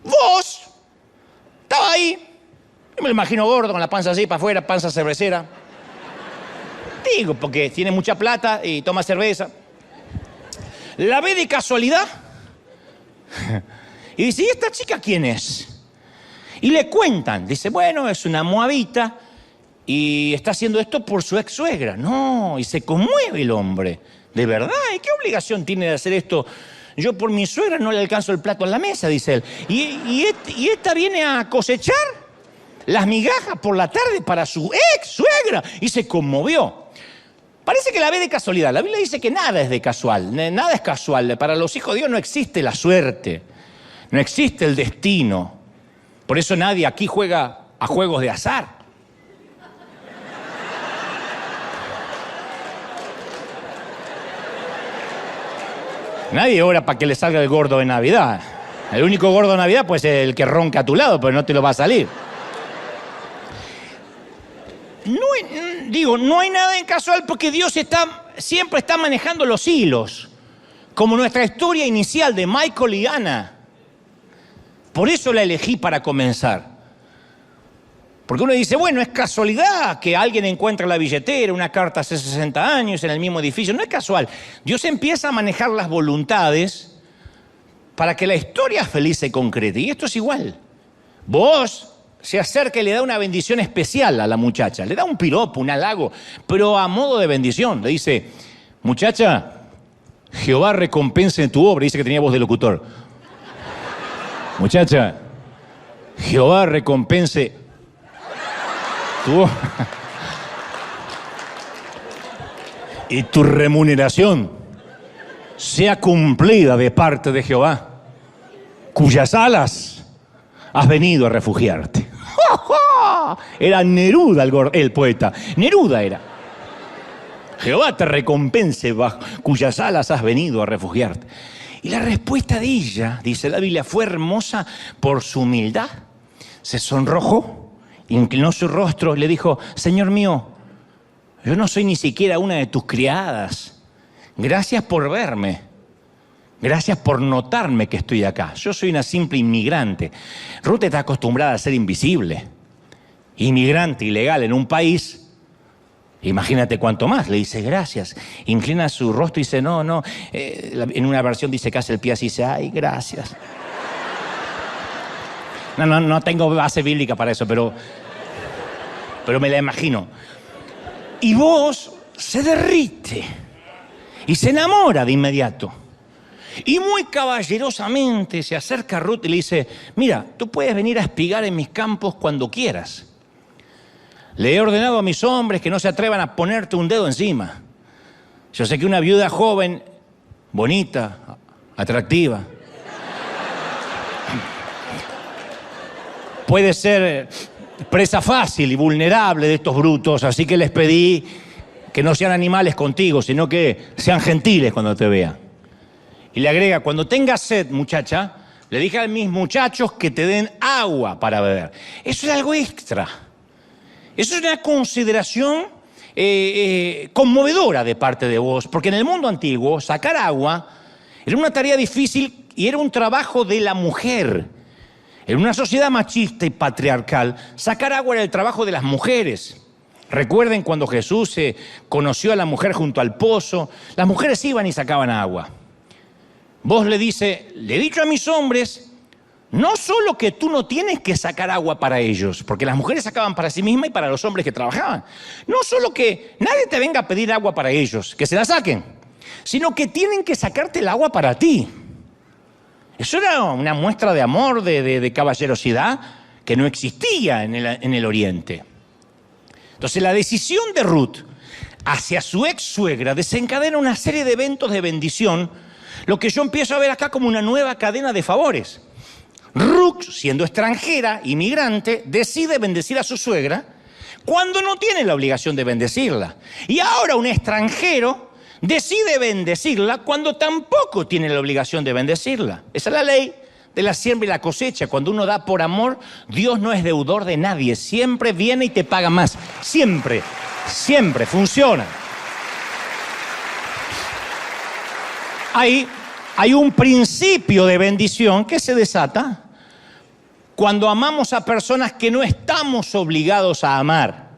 Boaz estaba ahí, yo me lo imagino gordo, con la panza así para afuera, panza cervecera. Digo, porque tiene mucha plata y toma cerveza. La ve de casualidad y dice, ¿y esta chica quién es? Y le cuentan, dice, bueno, es una moabita y está haciendo esto por su ex suegra. No, y se conmueve el hombre. ¿De verdad? ¿Y qué obligación tiene de hacer esto? Yo por mi suegra no le alcanzo el plato en la mesa, dice él. ¿Y esta viene a cosechar las migajas por la tarde para su ex suegra? Y se conmovió. Parece que la ve de casualidad. La Biblia dice que nada es de casual, nada es casual. Para los hijos de Dios no existe la suerte, no existe el destino. Por eso nadie aquí juega a juegos de azar. Nadie ora para que le salga el gordo de Navidad. El único gordo de Navidad puede ser el que ronca a tu lado, pero no te lo va a salir. No hay nada en casual porque Dios siempre está manejando los hilos, como nuestra historia inicial de Michael y Ana. Por eso la elegí para comenzar. Porque uno dice, bueno, es casualidad que alguien encuentre la billetera, una carta hace 60 años en el mismo edificio. No es casual. Dios empieza a manejar las voluntades para que la historia feliz se concrete. Y esto es igual. Vos se acerca y le da una bendición especial a la muchacha. Le da un piropo, un halago, pero a modo de bendición. Le dice, muchacha, Jehová recompense tu obra. Dice que tenía voz de locutor. Muchacha, Jehová recompense tu obra. Y tu remuneración sea cumplida de parte de Jehová, cuyas alas has venido a refugiarte. Era Neruda el poeta. Neruda era. Jehová te recompense, cuyas alas has venido a refugiarte. Y la respuesta de ella, dice la Biblia, fue hermosa por su humildad. Se sonrojó, inclinó su rostro y le dijo, Señor mío, yo no soy ni siquiera una de tus criadas. Gracias por verme. Gracias por notarme que estoy acá. Yo soy una simple inmigrante. Ruth está acostumbrada a ser invisible. Inmigrante ilegal en un país. Imagínate cuánto más. Le dice gracias. Inclina su rostro y dice no. En una versión dice que hace el pie así y dice, ay, gracias. No tengo base bíblica para eso, pero me la imagino. Y vos se derrite y se enamora de inmediato. Y muy caballerosamente se acerca a Ruth y le dice, mira, tú puedes venir a espigar en mis campos cuando quieras. Le he ordenado a mis hombres que no se atrevan a ponerte un dedo encima. Yo sé que una viuda joven, bonita, atractiva, puede ser presa fácil y vulnerable de estos brutos, así que les pedí que no sean animales contigo, sino que sean gentiles cuando te vean. Y le agrega, cuando tengas sed, muchacha, le dije a mis muchachos que te den agua para beber. Eso es algo extra. Eso es una consideración conmovedora de parte de vos, porque en el mundo antiguo sacar agua era una tarea difícil y era un trabajo de la mujer. En una sociedad machista y patriarcal, sacar agua era el trabajo de las mujeres. Recuerden cuando Jesús conoció a la mujer junto al pozo, las mujeres iban y sacaban agua. Vos le dice, le he dicho a mis hombres no solo que tú no tienes que sacar agua para ellos, porque las mujeres sacaban para sí mismas y para los hombres que trabajaban. No solo que nadie te venga a pedir agua para ellos, que se la saquen, sino que tienen que sacarte el agua para ti. Eso era una muestra de amor, de caballerosidad que no existía en el Oriente. Entonces la decisión de Ruth hacia su ex suegra desencadena una serie de eventos de bendición, lo que yo empiezo a ver acá como una nueva cadena de favores. Ruth, siendo extranjera, inmigrante, decide bendecir a su suegra cuando no tiene la obligación de bendecirla. Y ahora un extranjero decide bendecirla cuando tampoco tiene la obligación de bendecirla. Esa es la ley de la siembra y la cosecha. Cuando uno da por amor, Dios no es deudor de nadie. Siempre viene y te paga más. Siempre, siempre funciona. Hay un principio de bendición que se desata cuando amamos a personas que no estamos obligados a amar.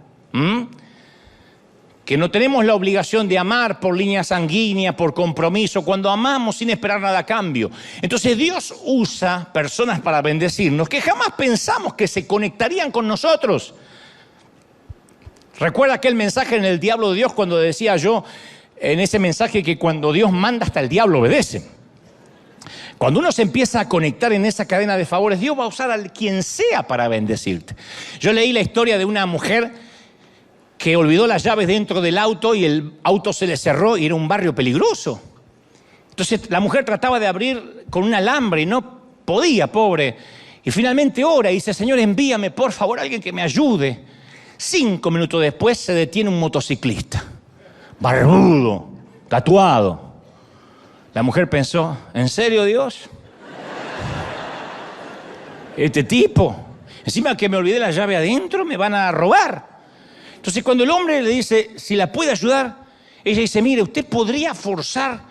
Que no tenemos la obligación de amar por línea sanguínea, por compromiso, cuando amamos sin esperar nada a cambio. Entonces Dios usa personas para bendecirnos que jamás pensamos que se conectarían con nosotros. ¿Recuerda aquel mensaje en el Diablo de Dios cuando decía yo en ese mensaje que cuando Dios manda hasta el diablo obedece? Cuando uno se empieza a conectar en esa cadena de favores, Dios va a usar a quien sea para bendecirte. Yo leí la historia de una mujer que olvidó las llaves dentro del auto y el auto se le cerró y era un barrio peligroso. Entonces la mujer trataba de abrir con un alambre y no podía, pobre. Y finalmente ora y dice, Señor, envíame por favor a alguien que me ayude. 5 minutos después se detiene un motociclista, barbudo, tatuado. La mujer pensó, ¿en serio, Dios? Este tipo, encima que me olvidé la llave adentro, me van a robar. Entonces cuando el hombre le dice, si la puede ayudar, ella dice, mire, ¿usted podría forzar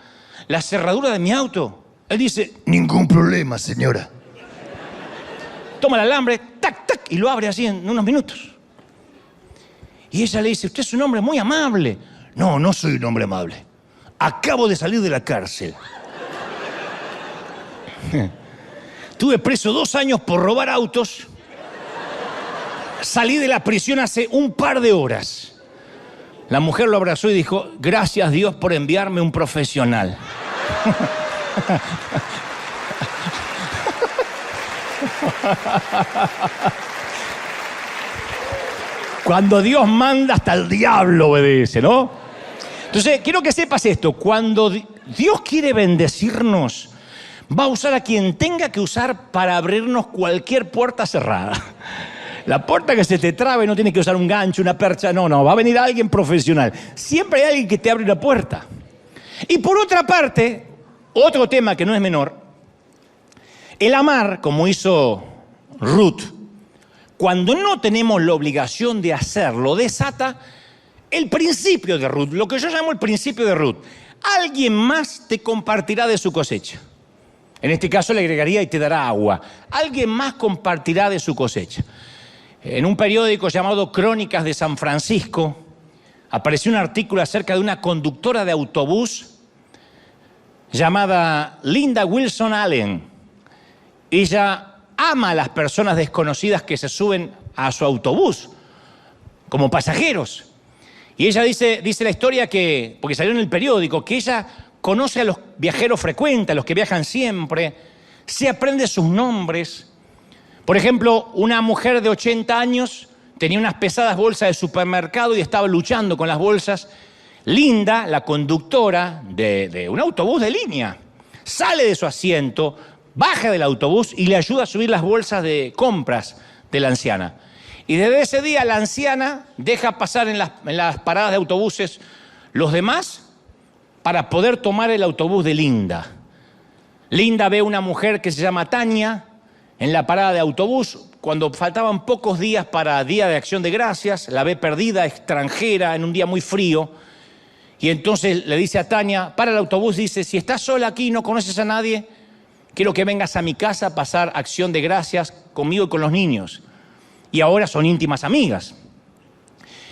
la cerradura de mi auto? Él dice, ningún problema, señora. Toma el alambre, tac, tac, y lo abre así en unos minutos. Y ella le dice, usted es un hombre muy amable. No, no soy un hombre amable. Acabo de salir de la cárcel. Estuve preso 2 años por robar autos. Salí de la prisión hace un par de horas. La mujer lo abrazó y dijo, gracias Dios por enviarme un profesional. Cuando Dios manda, hasta el diablo obedece, ¿no? Entonces, quiero que sepas esto. Cuando Dios quiere bendecirnos, va a usar a quien tenga que usar para abrirnos cualquier puerta cerrada. La puerta que se te trabe no tiene que usar un gancho, una percha, no, va a venir alguien profesional. Siempre hay alguien que te abre la puerta. Y por otra parte, otro tema que no es menor, el amar, como hizo Ruth, cuando no tenemos la obligación de hacerlo, desata el principio de Ruth, lo que yo llamo el principio de Ruth. Alguien más te compartirá de su cosecha. En este caso le agregaría y te dará agua. Alguien más compartirá de su cosecha. En un periódico llamado Crónicas de San Francisco apareció un artículo acerca de una conductora de autobús llamada Linda Wilson Allen. Ella ama a las personas desconocidas que se suben a su autobús como pasajeros. Y ella dice la historia que, porque salió en el periódico, que ella conoce a los viajeros frecuentes, a los que viajan siempre, se aprende sus nombres. Por ejemplo, una mujer de 80 años tenía unas pesadas bolsas de supermercado y estaba luchando con las bolsas. Linda, la conductora de un autobús de línea, sale de su asiento, baja del autobús y le ayuda a subir las bolsas de compras de la anciana. Y desde ese día la anciana deja pasar en las paradas de autobuses los demás para poder tomar el autobús de Linda. Linda ve a una mujer que se llama Tania en la parada de autobús. Cuando faltaban pocos días para Día de Acción de Gracias, la ve perdida, extranjera, en un día muy frío. Y entonces le dice a Tania, para el autobús, dice, si estás sola aquí y no conoces a nadie, quiero que vengas a mi casa a pasar Acción de Gracias conmigo y con los niños. Y ahora son íntimas amigas.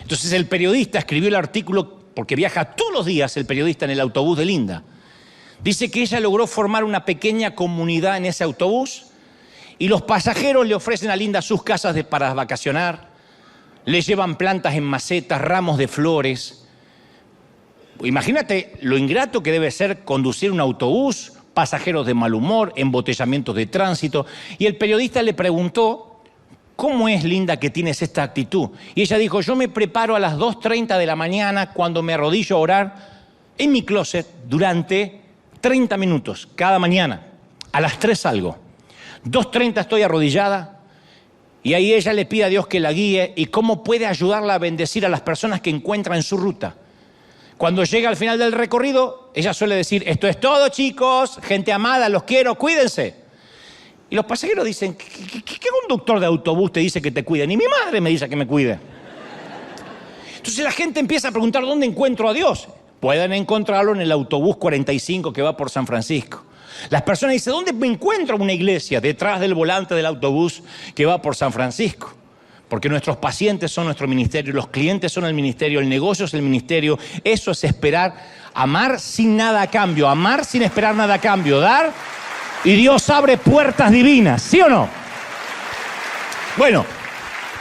Entonces el periodista escribió el artículo, porque viaja todos los días el periodista en el autobús de Linda. Dice que ella logró formar una pequeña comunidad en ese autobús y los pasajeros le ofrecen a Linda sus casas para vacacionar, le llevan plantas en macetas, ramos de flores. Imagínate lo ingrato que debe ser conducir un autobús, pasajeros de mal humor, embotellamientos de tránsito. Y el periodista le preguntó, ¿cómo es, Linda, que tienes esta actitud? Y ella dijo, yo me preparo a las 2:30 de la mañana cuando me arrodillo a orar en mi closet durante 30 minutos cada mañana. A las 3 salgo. 2:30 estoy arrodillada y ahí ella le pide a Dios que la guíe y cómo puede ayudarla a bendecir a las personas que encuentra en su ruta. Cuando llega al final del recorrido, ella suele decir, esto es todo, chicos, gente amada, los quiero, cuídense. Y los pasajeros dicen, ¿qué conductor de autobús te dice que te cuide? Ni mi madre me dice que me cuide. Entonces la gente empieza a preguntar, ¿dónde encuentro a Dios? Pueden encontrarlo en el autobús 45 que va por San Francisco. Las personas dicen, ¿dónde me encuentro una iglesia? Detrás del volante del autobús que va por San Francisco. Porque nuestros pacientes son nuestro ministerio, los clientes son el ministerio, el negocio es el ministerio. Eso es esperar, amar sin nada a cambio, amar sin esperar nada a cambio, dar y Dios abre puertas divinas, ¿sí o no? Bueno,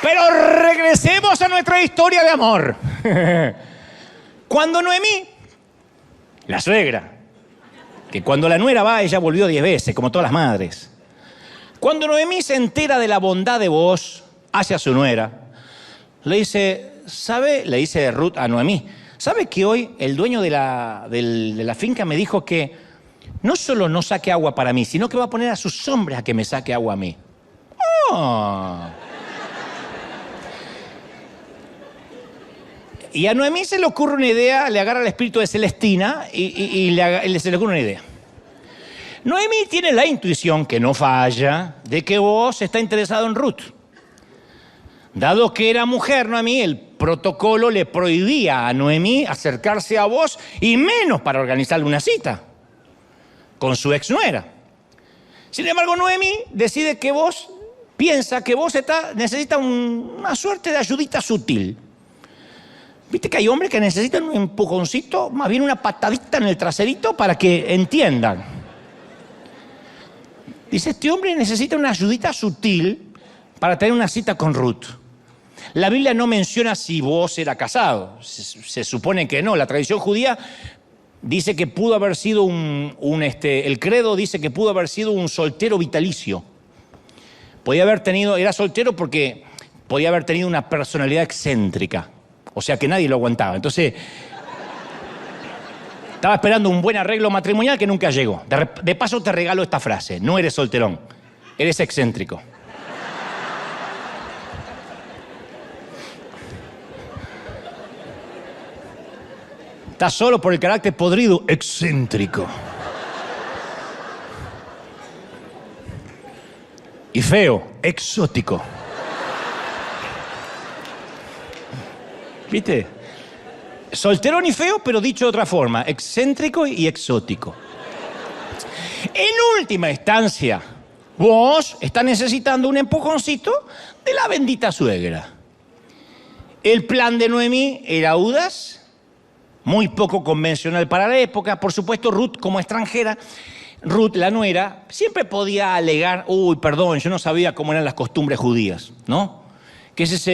pero regresemos a nuestra historia de amor. Cuando Noemí, la suegra, que cuando la nuera va, ella volvió 10 veces, como todas las madres. Cuando Noemí se entera de la bondad de Booz hacia su nuera, le dice, ¿sabe? Le dice Ruth a Noemí, ¿sabe que hoy el dueño de la finca me dijo que no solo no saque agua para mí, sino que va a poner a sus hombres a que me saque agua a mí? ¡Oh! Y a Noemí se le ocurre una idea, le agarra el espíritu de Celestina y se le ocurre una idea. Noemí tiene la intuición, que no falla, de que Booz está interesado en Ruth. Dado que era mujer, Noemí, el protocolo le prohibía a Noemí acercarse a Booz y menos para organizarle una cita con su exnuera. Sin embargo, Noemí decide que Booz, piensa que Booz necesita una suerte de ayudita sutil. ¿Viste que hay hombres que necesitan un empujoncito, más bien una patadita en el traserito para que entiendan? Dice, este hombre necesita una ayudita sutil para tener una cita con Ruth. La Biblia no menciona si Booz era casado. Se supone que no. La tradición judía dice que pudo haber sido el credo dice que pudo haber sido un soltero vitalicio. Era soltero porque podía haber tenido una personalidad excéntrica. O sea que nadie lo aguantaba. Entonces, estaba esperando un buen arreglo matrimonial que nunca llegó. De paso te regalo esta frase. No eres solterón, eres excéntrico. Estás solo por el carácter podrido, excéntrico. Y feo, exótico. ¿Viste? Solterón y feo, pero dicho de otra forma, excéntrico y exótico. En última instancia, Booz está necesitando un empujoncito de la bendita suegra. El plan de Noemí era audaz, muy poco convencional para la época. Por supuesto, Ruth, como extranjera, Ruth, la nuera, siempre podía alegar, uy, perdón, yo no sabía cómo eran las costumbres judías, ¿no? Que es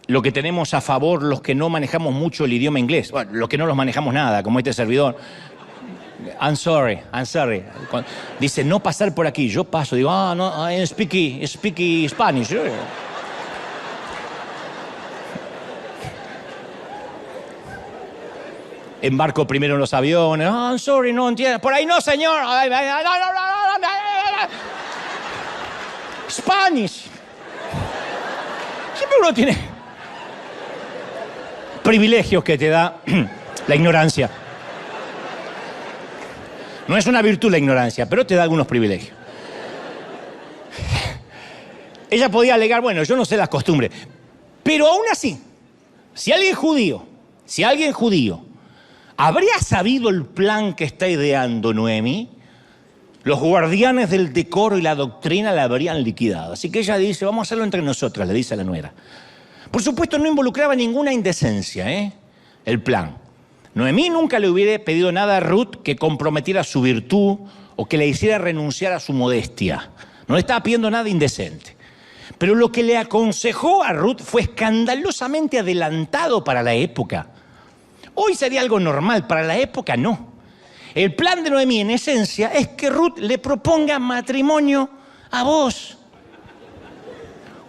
lo que tenemos a favor los que no manejamos mucho el idioma inglés. Bueno, los que no los manejamos nada, como este servidor. I'm sorry. Dice, no pasar por aquí. Yo paso, digo, no, I speak Spanish. Embarco primero en los aviones. Oh, I'm sorry, no entiendo. Por ahí no, señor. Spanish. Siempre uno tiene privilegios que te da la ignorancia. No es una virtud la ignorancia, pero te da algunos privilegios. Ella podía alegar, bueno, yo no sé las costumbres, pero aún así, si alguien judío habría sabido el plan que está ideando Noemí, los guardianes del decoro y la doctrina la habrían liquidado. Así que ella dice, vamos a hacerlo entre nosotras, le dice a la nuera. Por supuesto, no involucraba ninguna indecencia, el plan. Noemí nunca le hubiera pedido nada a Ruth que comprometiera su virtud o que le hiciera renunciar a su modestia. No le estaba pidiendo nada indecente. Pero lo que le aconsejó a Ruth fue escandalosamente adelantado para la época. Hoy sería algo normal, para la época no. El plan de Noemí, en esencia, es que Ruth le proponga matrimonio a vos.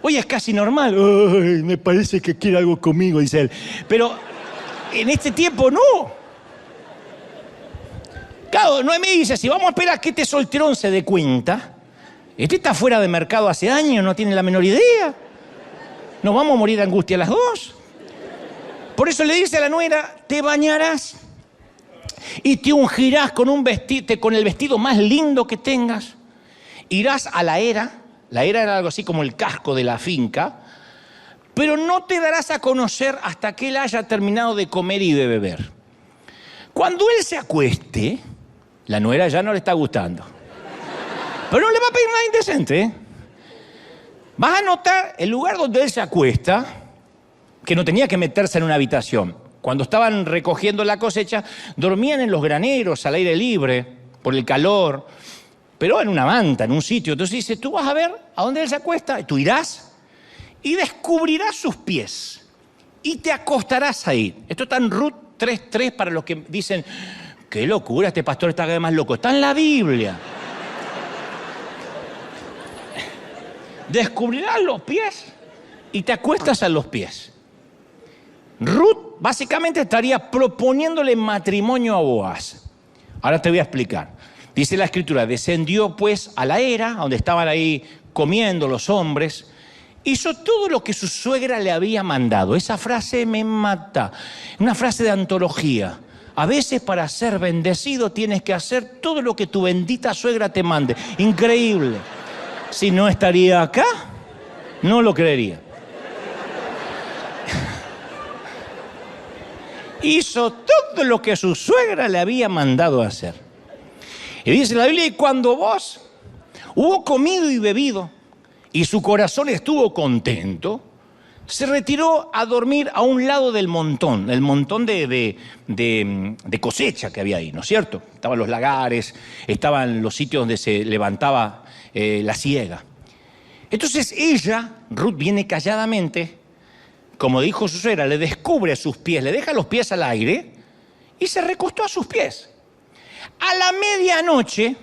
Hoy es casi normal. Ay, me parece que quiere algo conmigo, dice él. Pero en este tiempo no. Claro, Noemí dice, si vamos a esperar a que este solterón se dé cuenta, este está fuera de mercado hace años, no tiene la menor idea. Nos vamos a morir de angustia las dos. Por eso le dice a la nuera, te bañarás y te ungirás con el vestido más lindo que tengas. Irás a la era era algo así como el casco de la finca, pero no te darás a conocer hasta que él haya terminado de comer y de beber. Cuando él se acueste, la nuera ya no le está gustando. Pero no le va a pedir nada indecente, ¿eh? Vas a notar el lugar donde él se acuesta, que no tenía que meterse en una habitación. Cuando estaban recogiendo la cosecha, dormían en los graneros, al aire libre, por el calor, pero en una manta, en un sitio. Entonces dice, tú vas a ver a dónde él se acuesta, tú irás y descubrirás sus pies y te acostarás ahí. Esto está en Ruth 3:3 para los que dicen, qué locura, este pastor está cada vez más loco. Está en la Biblia. Descubrirás los pies y te acuestas a los pies. Ruth básicamente estaría proponiéndole matrimonio a Boaz. Ahora te voy a explicar. Dice la Escritura, descendió pues a la era, donde estaban ahí comiendo los hombres, hizo todo lo que su suegra le había mandado. Esa frase me mata, una frase de antología. A veces para ser bendecido tienes que hacer todo lo que tu bendita suegra te mande. Increíble. Si no estaría acá, no lo creería. Hizo todo lo que su suegra le había mandado hacer. Y dice la Biblia, y cuando vos hubo comido y bebido, y su corazón estuvo contento, se retiró a dormir a un lado del montón, el montón de cosecha que había ahí, ¿no es cierto? Estaban los lagares, estaban los sitios donde se levantaba la siega. Entonces ella, Ruth, viene calladamente, como dijo su suegra, le descubre sus pies, le deja los pies al aire y se recostó a sus pies. A la medianoche,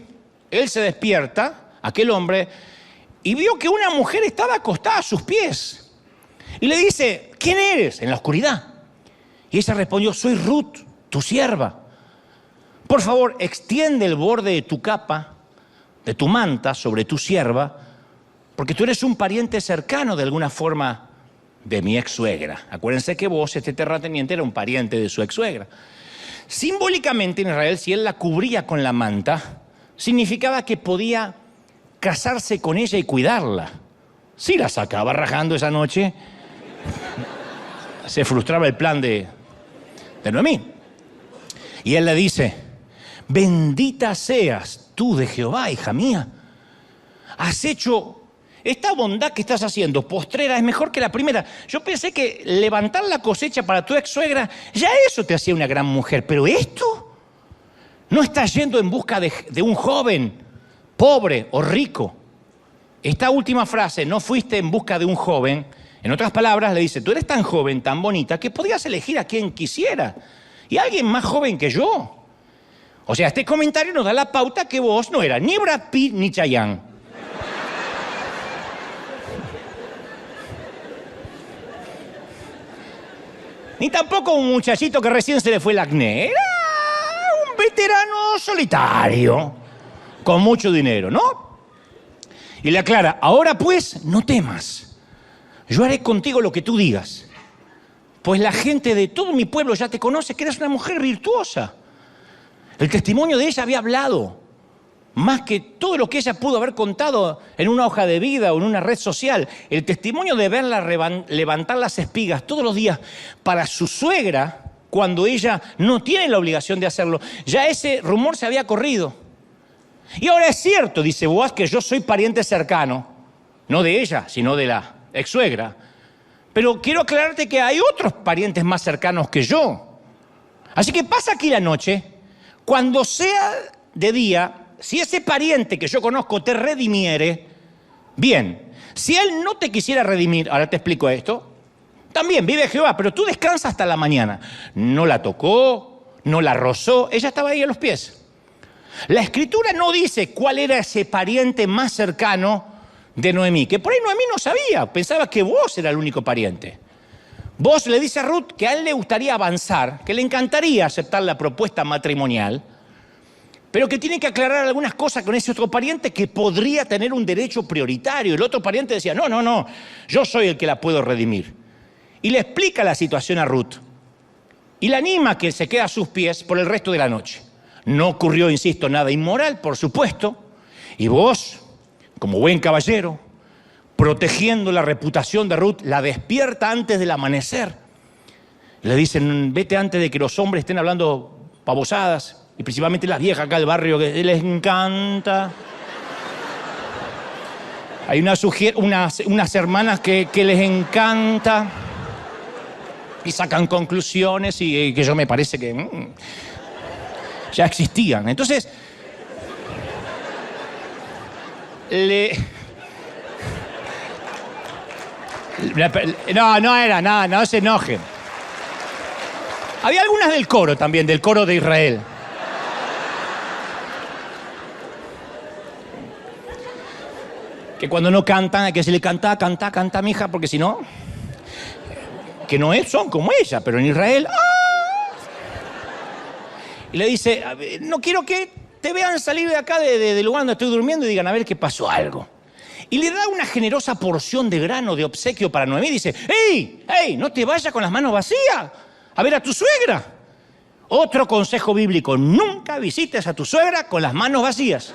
él se despierta, aquel hombre, y vio que una mujer estaba acostada a sus pies. Y le dice, ¿quién eres? En la oscuridad. Y ella respondió, soy Ruth, tu sierva. Por favor, extiende el borde de tu capa, de tu manta, sobre tu sierva, porque tú eres un pariente cercano de alguna forma de mi ex suegra. Acuérdense que vos, este terrateniente, era un pariente de su ex suegra. Simbólicamente en Israel, si él la cubría con la manta, significaba que podía casarse con ella y cuidarla. Si la sacaba rajando esa noche, se frustraba el plan de Noemí. Y él le dice, bendita seas tú de Jehová, hija mía. Has hecho esta bondad que estás haciendo, postrera, es mejor que la primera. Yo pensé que levantar la cosecha para tu ex suegra, ya eso te hacía una gran mujer. Pero esto, no estás yendo en busca de un joven pobre o rico. Esta última frase, no fuiste en busca de un joven, en otras palabras le dice, tú eres tan joven, tan bonita, que podías elegir a quien quisiera. Y alguien más joven que yo. O sea, este comentario nos da la pauta que vos no eras ni Brad Pitt ni Chayanne. Ni tampoco un muchachito que recién se le fue el acné. Era un veterano solitario, con mucho dinero, ¿no? Y le aclara, ahora pues, no temas. Yo haré contigo lo que tú digas. Pues la gente de todo mi pueblo ya te conoce que eres una mujer virtuosa. El testimonio de ella había hablado. Más que todo lo que ella pudo haber contado en una hoja de vida o en una red social. El testimonio de verla levantar las espigas todos los días para su suegra, cuando ella no tiene la obligación de hacerlo, ya ese rumor se había corrido. Y ahora es cierto, dice Boaz, que yo soy pariente cercano, no de ella, sino de la ex suegra. Pero quiero aclararte que hay otros parientes más cercanos que yo. Así que pasa aquí la noche, cuando sea de día, si ese pariente que yo conozco te redimiere, bien. Si él no te quisiera redimir, ahora te explico esto, también vive Jehová, pero tú descansas hasta la mañana. No la tocó, no la rozó, ella estaba ahí a los pies. La Escritura no dice cuál era ese pariente más cercano de Noemí, que por ahí Noemí no sabía, pensaba que vos era el único pariente. Vos le dice a Ruth que a él le gustaría avanzar, que le encantaría aceptar la propuesta matrimonial, pero que tiene que aclarar algunas cosas con ese otro pariente que podría tener un derecho prioritario. El otro pariente decía, no, yo soy el que la puedo redimir. Y le explica la situación a Ruth y la anima a que se quede a sus pies por el resto de la noche. No ocurrió, insisto, nada inmoral, por supuesto, y vos, como buen caballero, protegiendo la reputación de Ruth, la despierta antes del amanecer. Le dicen, vete antes de que los hombres estén hablando pavosadas, y principalmente las viejas acá del barrio que les encanta. Hay unas hermanas que les encanta y sacan conclusiones y que yo me parece que ya existían. Entonces, no era nada, no se enojen. Había algunas del coro también, del coro de Israel. Que cuando no cantan hay que decirle canta, mija, porque si no, que no son como ella, pero en Israel, ¡ah! Y le dice, no quiero que te vean salir de acá del lugar donde estoy durmiendo y digan, a ver qué pasó algo. Y le da una generosa porción de grano de obsequio para Noemí y dice, ¡Ey! No te vayas con las manos vacías a ver a tu suegra. Otro consejo bíblico, nunca visites a tu suegra con las manos vacías.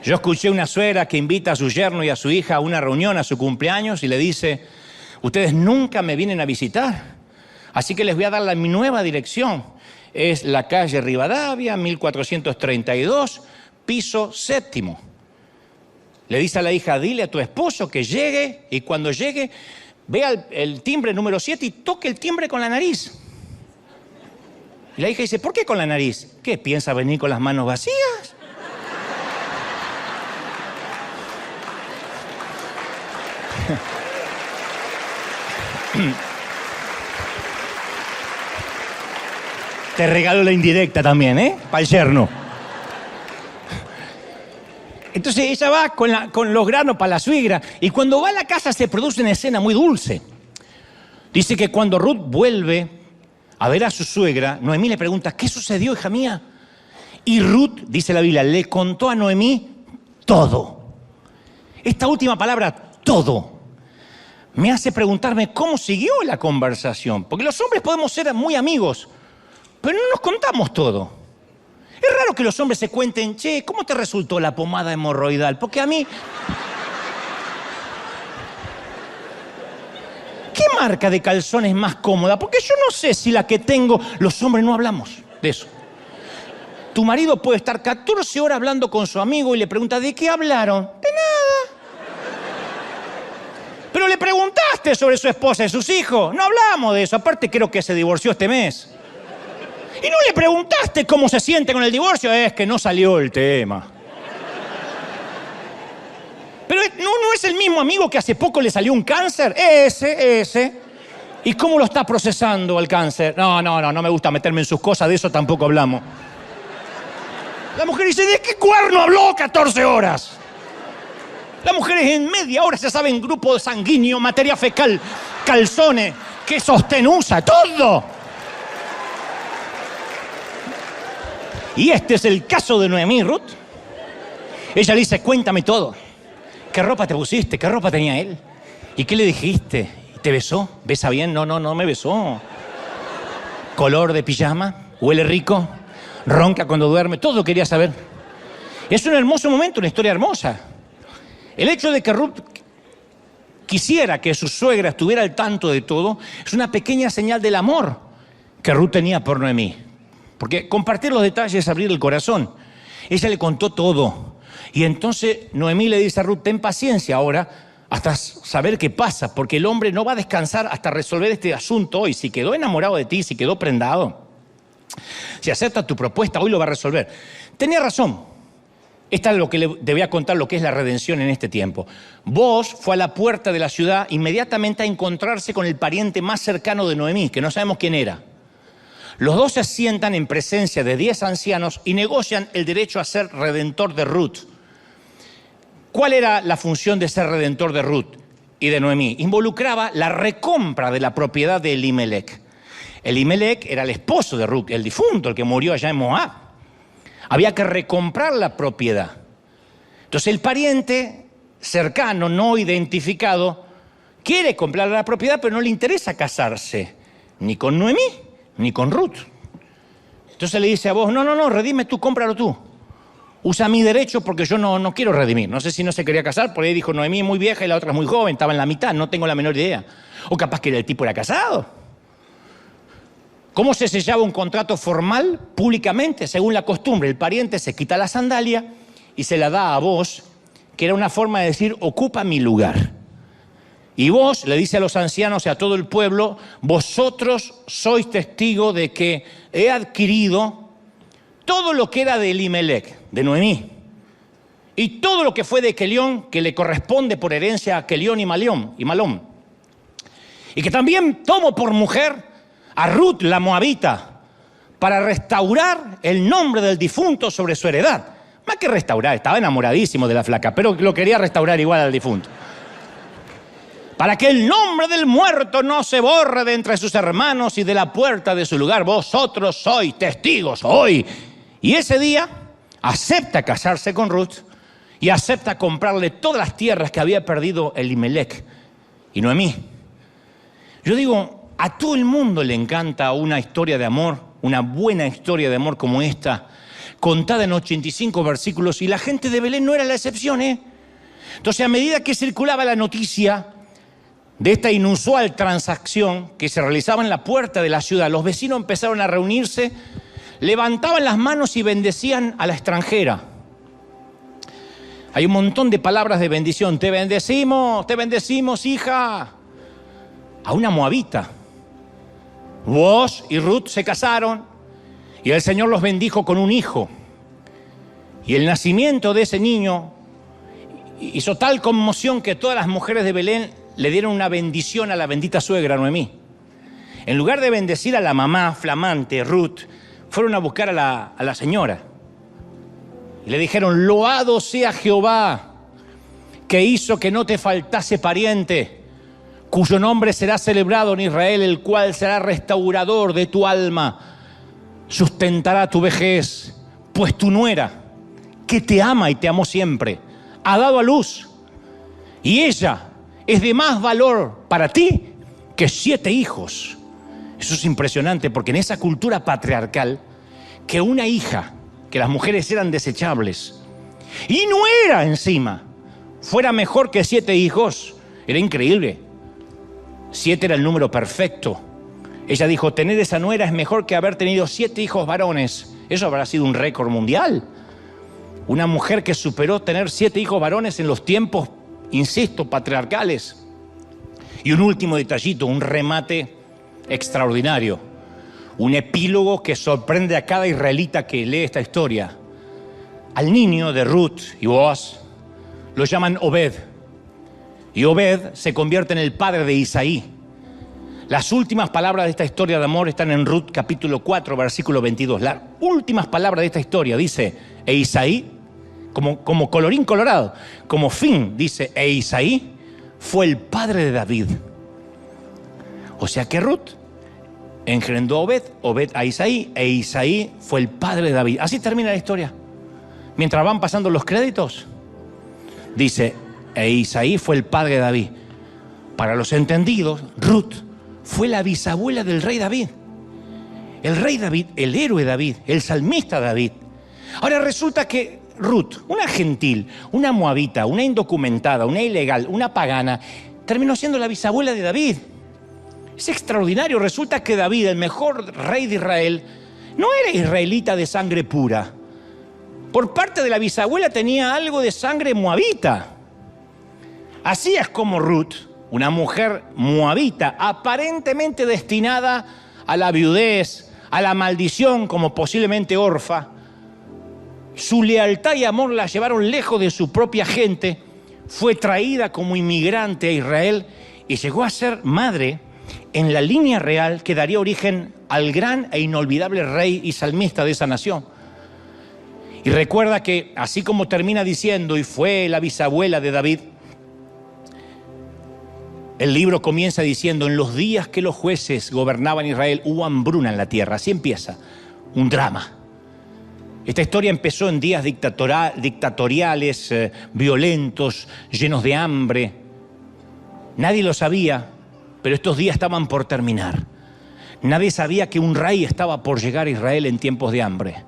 Yo escuché una suegra que invita a su yerno y a su hija a una reunión a su cumpleaños y le dice, ustedes nunca me vienen a visitar, así que les voy a dar mi nueva dirección. Es la calle Rivadavia, 1432, piso 7. Le dice a la hija, dile a tu esposo que llegue y cuando llegue, vea el timbre número 7 y toque el timbre con la nariz. Y la hija dice, ¿por qué con la nariz? ¿Qué, piensa venir con las manos vacías? Te regalo la indirecta también, para el yerno. Entonces ella va con los granos para la suegra y cuando va a la casa se produce una escena muy dulce. Dice que cuando Ruth vuelve a ver a su suegra, Noemí le pregunta, ¿qué sucedió, hija mía? Y Ruth, dice la Biblia, le contó a Noemí todo. Esta última palabra, todo, me hace preguntarme cómo siguió la conversación. Porque los hombres podemos ser muy amigos, pero no nos contamos todo. Es raro que los hombres se cuenten, che, ¿cómo te resultó la pomada hemorroidal? Porque a mí... ¿Qué marca de calzón es más cómoda? Porque yo no sé si la que tengo... Los hombres no hablamos de eso. Tu marido puede estar 14 horas hablando con su amigo y le pregunta, ¿de qué hablaron? De nada. Pero le preguntaste sobre su esposa y sus hijos. No hablamos de eso. Aparte creo que se divorció este mes. Y no le preguntaste cómo se siente con el divorcio. Es que no salió el tema. Pero no es el mismo amigo que hace poco le salió un cáncer. Ese. ¿Y cómo lo está procesando el cáncer? No me gusta meterme en sus cosas. De eso tampoco hablamos. La mujer dice, ¿de qué cuerno habló 14 horas? Las mujeres en media hora se saben grupo sanguíneo, materia fecal, calzones, que sostenusa, todo. Y este es el caso de Noemí, Ruth. Ella le dice, cuéntame todo. ¿Qué ropa te pusiste? ¿Qué ropa tenía él? ¿Y qué le dijiste? ¿Te besó? ¿Besa bien? No me besó. ¿Color de pijama? ¿Huele rico? ¿Ronca cuando duerme? Todo quería saber. Es un hermoso momento, una historia hermosa. El hecho de que Ruth quisiera que su suegra estuviera al tanto de todo es una pequeña señal del amor que Ruth tenía por Noemí. Porque compartir los detalles es abrir el corazón. Ella le contó todo. Y entonces Noemí le dice a Ruth, ten paciencia ahora hasta saber qué pasa, porque el hombre no va a descansar hasta resolver este asunto hoy. Si quedó enamorado de ti, si quedó prendado, Si acepta tu propuesta, hoy lo va a resolver. Tenía razón. Esta es lo que le voy a contar, lo que es la redención en este tiempo. Boaz fue a la puerta de la ciudad inmediatamente a encontrarse con el pariente más cercano de Noemí, que no sabemos quién era. Los dos se sientan en presencia de 10 ancianos y negocian el derecho a ser redentor de Ruth. ¿Cuál era la función de ser redentor de Ruth y de Noemí? Involucraba la recompra de la propiedad de Elimelec. Elimelec era el esposo de Ruth, el difunto, el que murió allá en Moab. Había que recomprar la propiedad. Entonces el pariente cercano, no identificado, quiere comprar la propiedad, pero no le interesa casarse ni con Noemí ni con Ruth. Entonces le dice a vos, no, redime tú, cómpralo tú. Usa mi derecho porque yo no quiero redimir. No sé si no se quería casar, por ahí dijo Noemí es muy vieja y la otra es muy joven, estaba en la mitad, no tengo la menor idea. O capaz que el tipo era casado. ¿Cómo se sellaba un contrato formal? Públicamente, según la costumbre. El pariente se quita la sandalia y se la da a vos, que era una forma de decir, ocupa mi lugar. Y vos le dice a los ancianos y a todo el pueblo, vosotros sois testigos de que he adquirido todo lo que era de Elimelec, de Noemí, y todo lo que fue de Kelión, que le corresponde por herencia a Kelión y Malón. Y que también tomo por mujer a Ruth, la moabita, para restaurar el nombre del difunto sobre su heredad. Más que restaurar, estaba enamoradísimo de la flaca, pero lo quería restaurar igual al difunto. Para que el nombre del muerto no se borre de entre sus hermanos y de la puerta de su lugar. Vosotros sois testigos hoy. Y ese día acepta casarse con Ruth y acepta comprarle todas las tierras que había perdido Elimelec y Noemí. Yo digo, a todo el mundo le encanta una historia de amor, una buena historia de amor como esta, contada en 85 versículos, y la gente de Belén no era la excepción, ¿eh? Entonces, a medida que circulaba la noticia de esta inusual transacción que se realizaba en la puerta de la ciudad, los vecinos empezaron a reunirse, levantaban las manos y bendecían a la extranjera. Hay un montón de palabras de bendición. Te bendecimos, hija. A una moabita. Boaz y Ruth se casaron y el Señor los bendijo con un hijo. Y el nacimiento de ese niño hizo tal conmoción que todas las mujeres de Belén le dieron una bendición a la bendita suegra Noemí. En lugar de bendecir a la mamá flamante, Ruth, fueron a buscar a la señora. Y le dijeron, loado sea Jehová, que hizo que no te faltase pariente, cuyo nombre será celebrado en Israel, el cual será restaurador de tu alma, sustentará tu vejez, pues tu nuera, que te ama y te amó siempre, ha dado a luz, y ella es de más valor para ti que 7 hijos. Eso es impresionante, porque en esa cultura patriarcal, que una hija, que las mujeres eran desechables, y nuera encima, fuera mejor que 7 hijos, era increíble. 7 era el número perfecto. Ella dijo, tener esa nuera es mejor que haber tenido 7 hijos varones. Eso habrá sido un récord mundial. Una mujer que superó tener 7 hijos varones en los tiempos, insisto, patriarcales. Y un último detallito, un remate extraordinario. Un epílogo que sorprende a cada israelita que lee esta historia. Al niño de Ruth y Boaz lo llaman Obed. Y Obed se convierte en el padre de Isaí. Las últimas palabras de esta historia de amor están en Ruth capítulo 4, versículo 22. Las últimas palabras de esta historia dice, e Isaí, como colorín colorado, como fin, dice, e Isaí fue el padre de David. O sea que Ruth engendró a Obed, Obed a Isaí, e Isaí fue el padre de David. Así termina la historia. Mientras van pasando los créditos, dice, e Isaí fue el padre de David. Para los entendidos, Ruth fue la bisabuela del rey David. El rey David, el héroe David, el salmista David. Ahora resulta que Ruth, una gentil, una moabita, una indocumentada, una ilegal, una pagana, terminó siendo la bisabuela de David. Es extraordinario. Resulta que David, el mejor rey de Israel, no era israelita de sangre pura. Por parte de la bisabuela tenía algo de sangre moabita. Así es como Ruth, una mujer moabita, aparentemente destinada a la viudez, a la maldición como posiblemente Orfa. Su lealtad y amor la llevaron lejos de su propia gente. Fue traída como inmigrante a Israel y llegó a ser madre en la línea real que daría origen al gran e inolvidable rey y salmista de esa nación. Y recuerda que así como termina diciendo, y fue la bisabuela de David, el libro comienza diciendo, en los días que los jueces gobernaban Israel hubo hambruna en la tierra. Así empieza, un drama. Esta historia empezó en días dictatoriales, violentos, llenos de hambre. Nadie lo sabía, pero estos días estaban por terminar. Nadie sabía que un rey estaba por llegar a Israel en tiempos de hambre.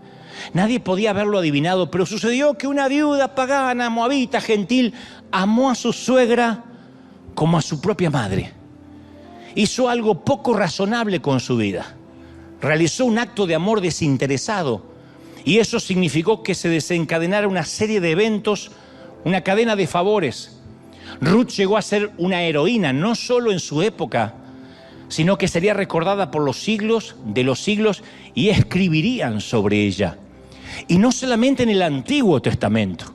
Nadie podía haberlo adivinado, pero sucedió que una viuda pagana, moabita, gentil, amó a su suegra como a su propia madre. Hizo algo poco razonable con su vida. Realizó un acto de amor desinteresado. Y eso significó que se desencadenara una serie de eventos, una cadena de favores. Ruth llegó a ser una heroína, no solo en su época, sino que sería recordada por los siglos de los siglos y escribirían sobre ella. Y no solamente en el Antiguo Testamento.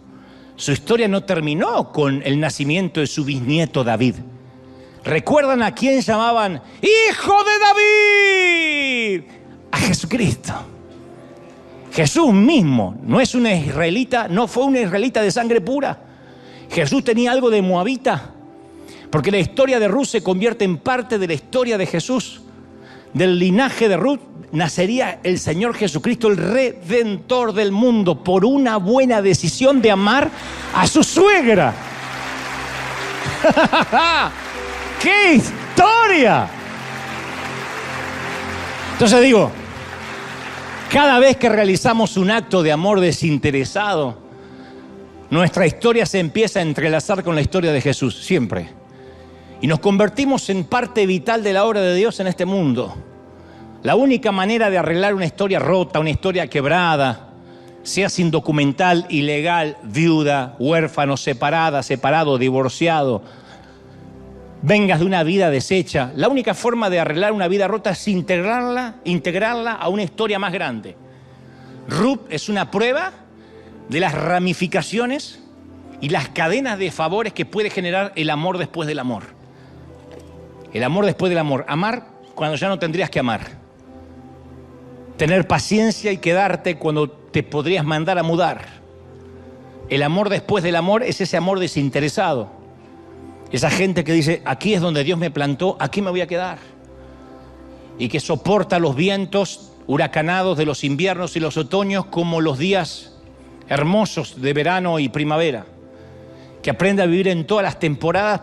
Su historia no terminó con el nacimiento de su bisnieto David. ¿Recuerdan a quién llamaban Hijo de David? A Jesucristo. Jesús mismo no es una israelita, no fue una israelita de sangre pura. Jesús tenía algo de moabita, porque la historia de Ruth se convierte en parte de la historia de Jesús. Del linaje de Ruth nacería el Señor Jesucristo, el Redentor del mundo, por una buena decisión de amar a su suegra. ¡Qué historia! Entonces digo, cada vez que realizamos un acto de amor desinteresado, nuestra historia se empieza a entrelazar con la historia de Jesús, siempre. Y nos convertimos en parte vital de la obra de Dios en este mundo. La única manera de arreglar una historia rota, una historia quebrada, seas indocumental, ilegal, viuda, huérfano, separada, separado, divorciado, vengas de una vida deshecha, la única forma de arreglar una vida rota es integrarla a una historia más grande. Ruth es una prueba de las ramificaciones y las cadenas de favores que puede generar el amor después del amor. El amor después del amor. Amar cuando ya no tendrías que amar. Tener paciencia y quedarte cuando te podrías mandar a mudar. El amor después del amor es ese amor desinteresado. Esa gente que dice, aquí es donde Dios me plantó, aquí me voy a quedar. Y que soporta los vientos huracanados de los inviernos y los otoños como los días hermosos de verano y primavera. Que aprende a vivir en todas las temporadas.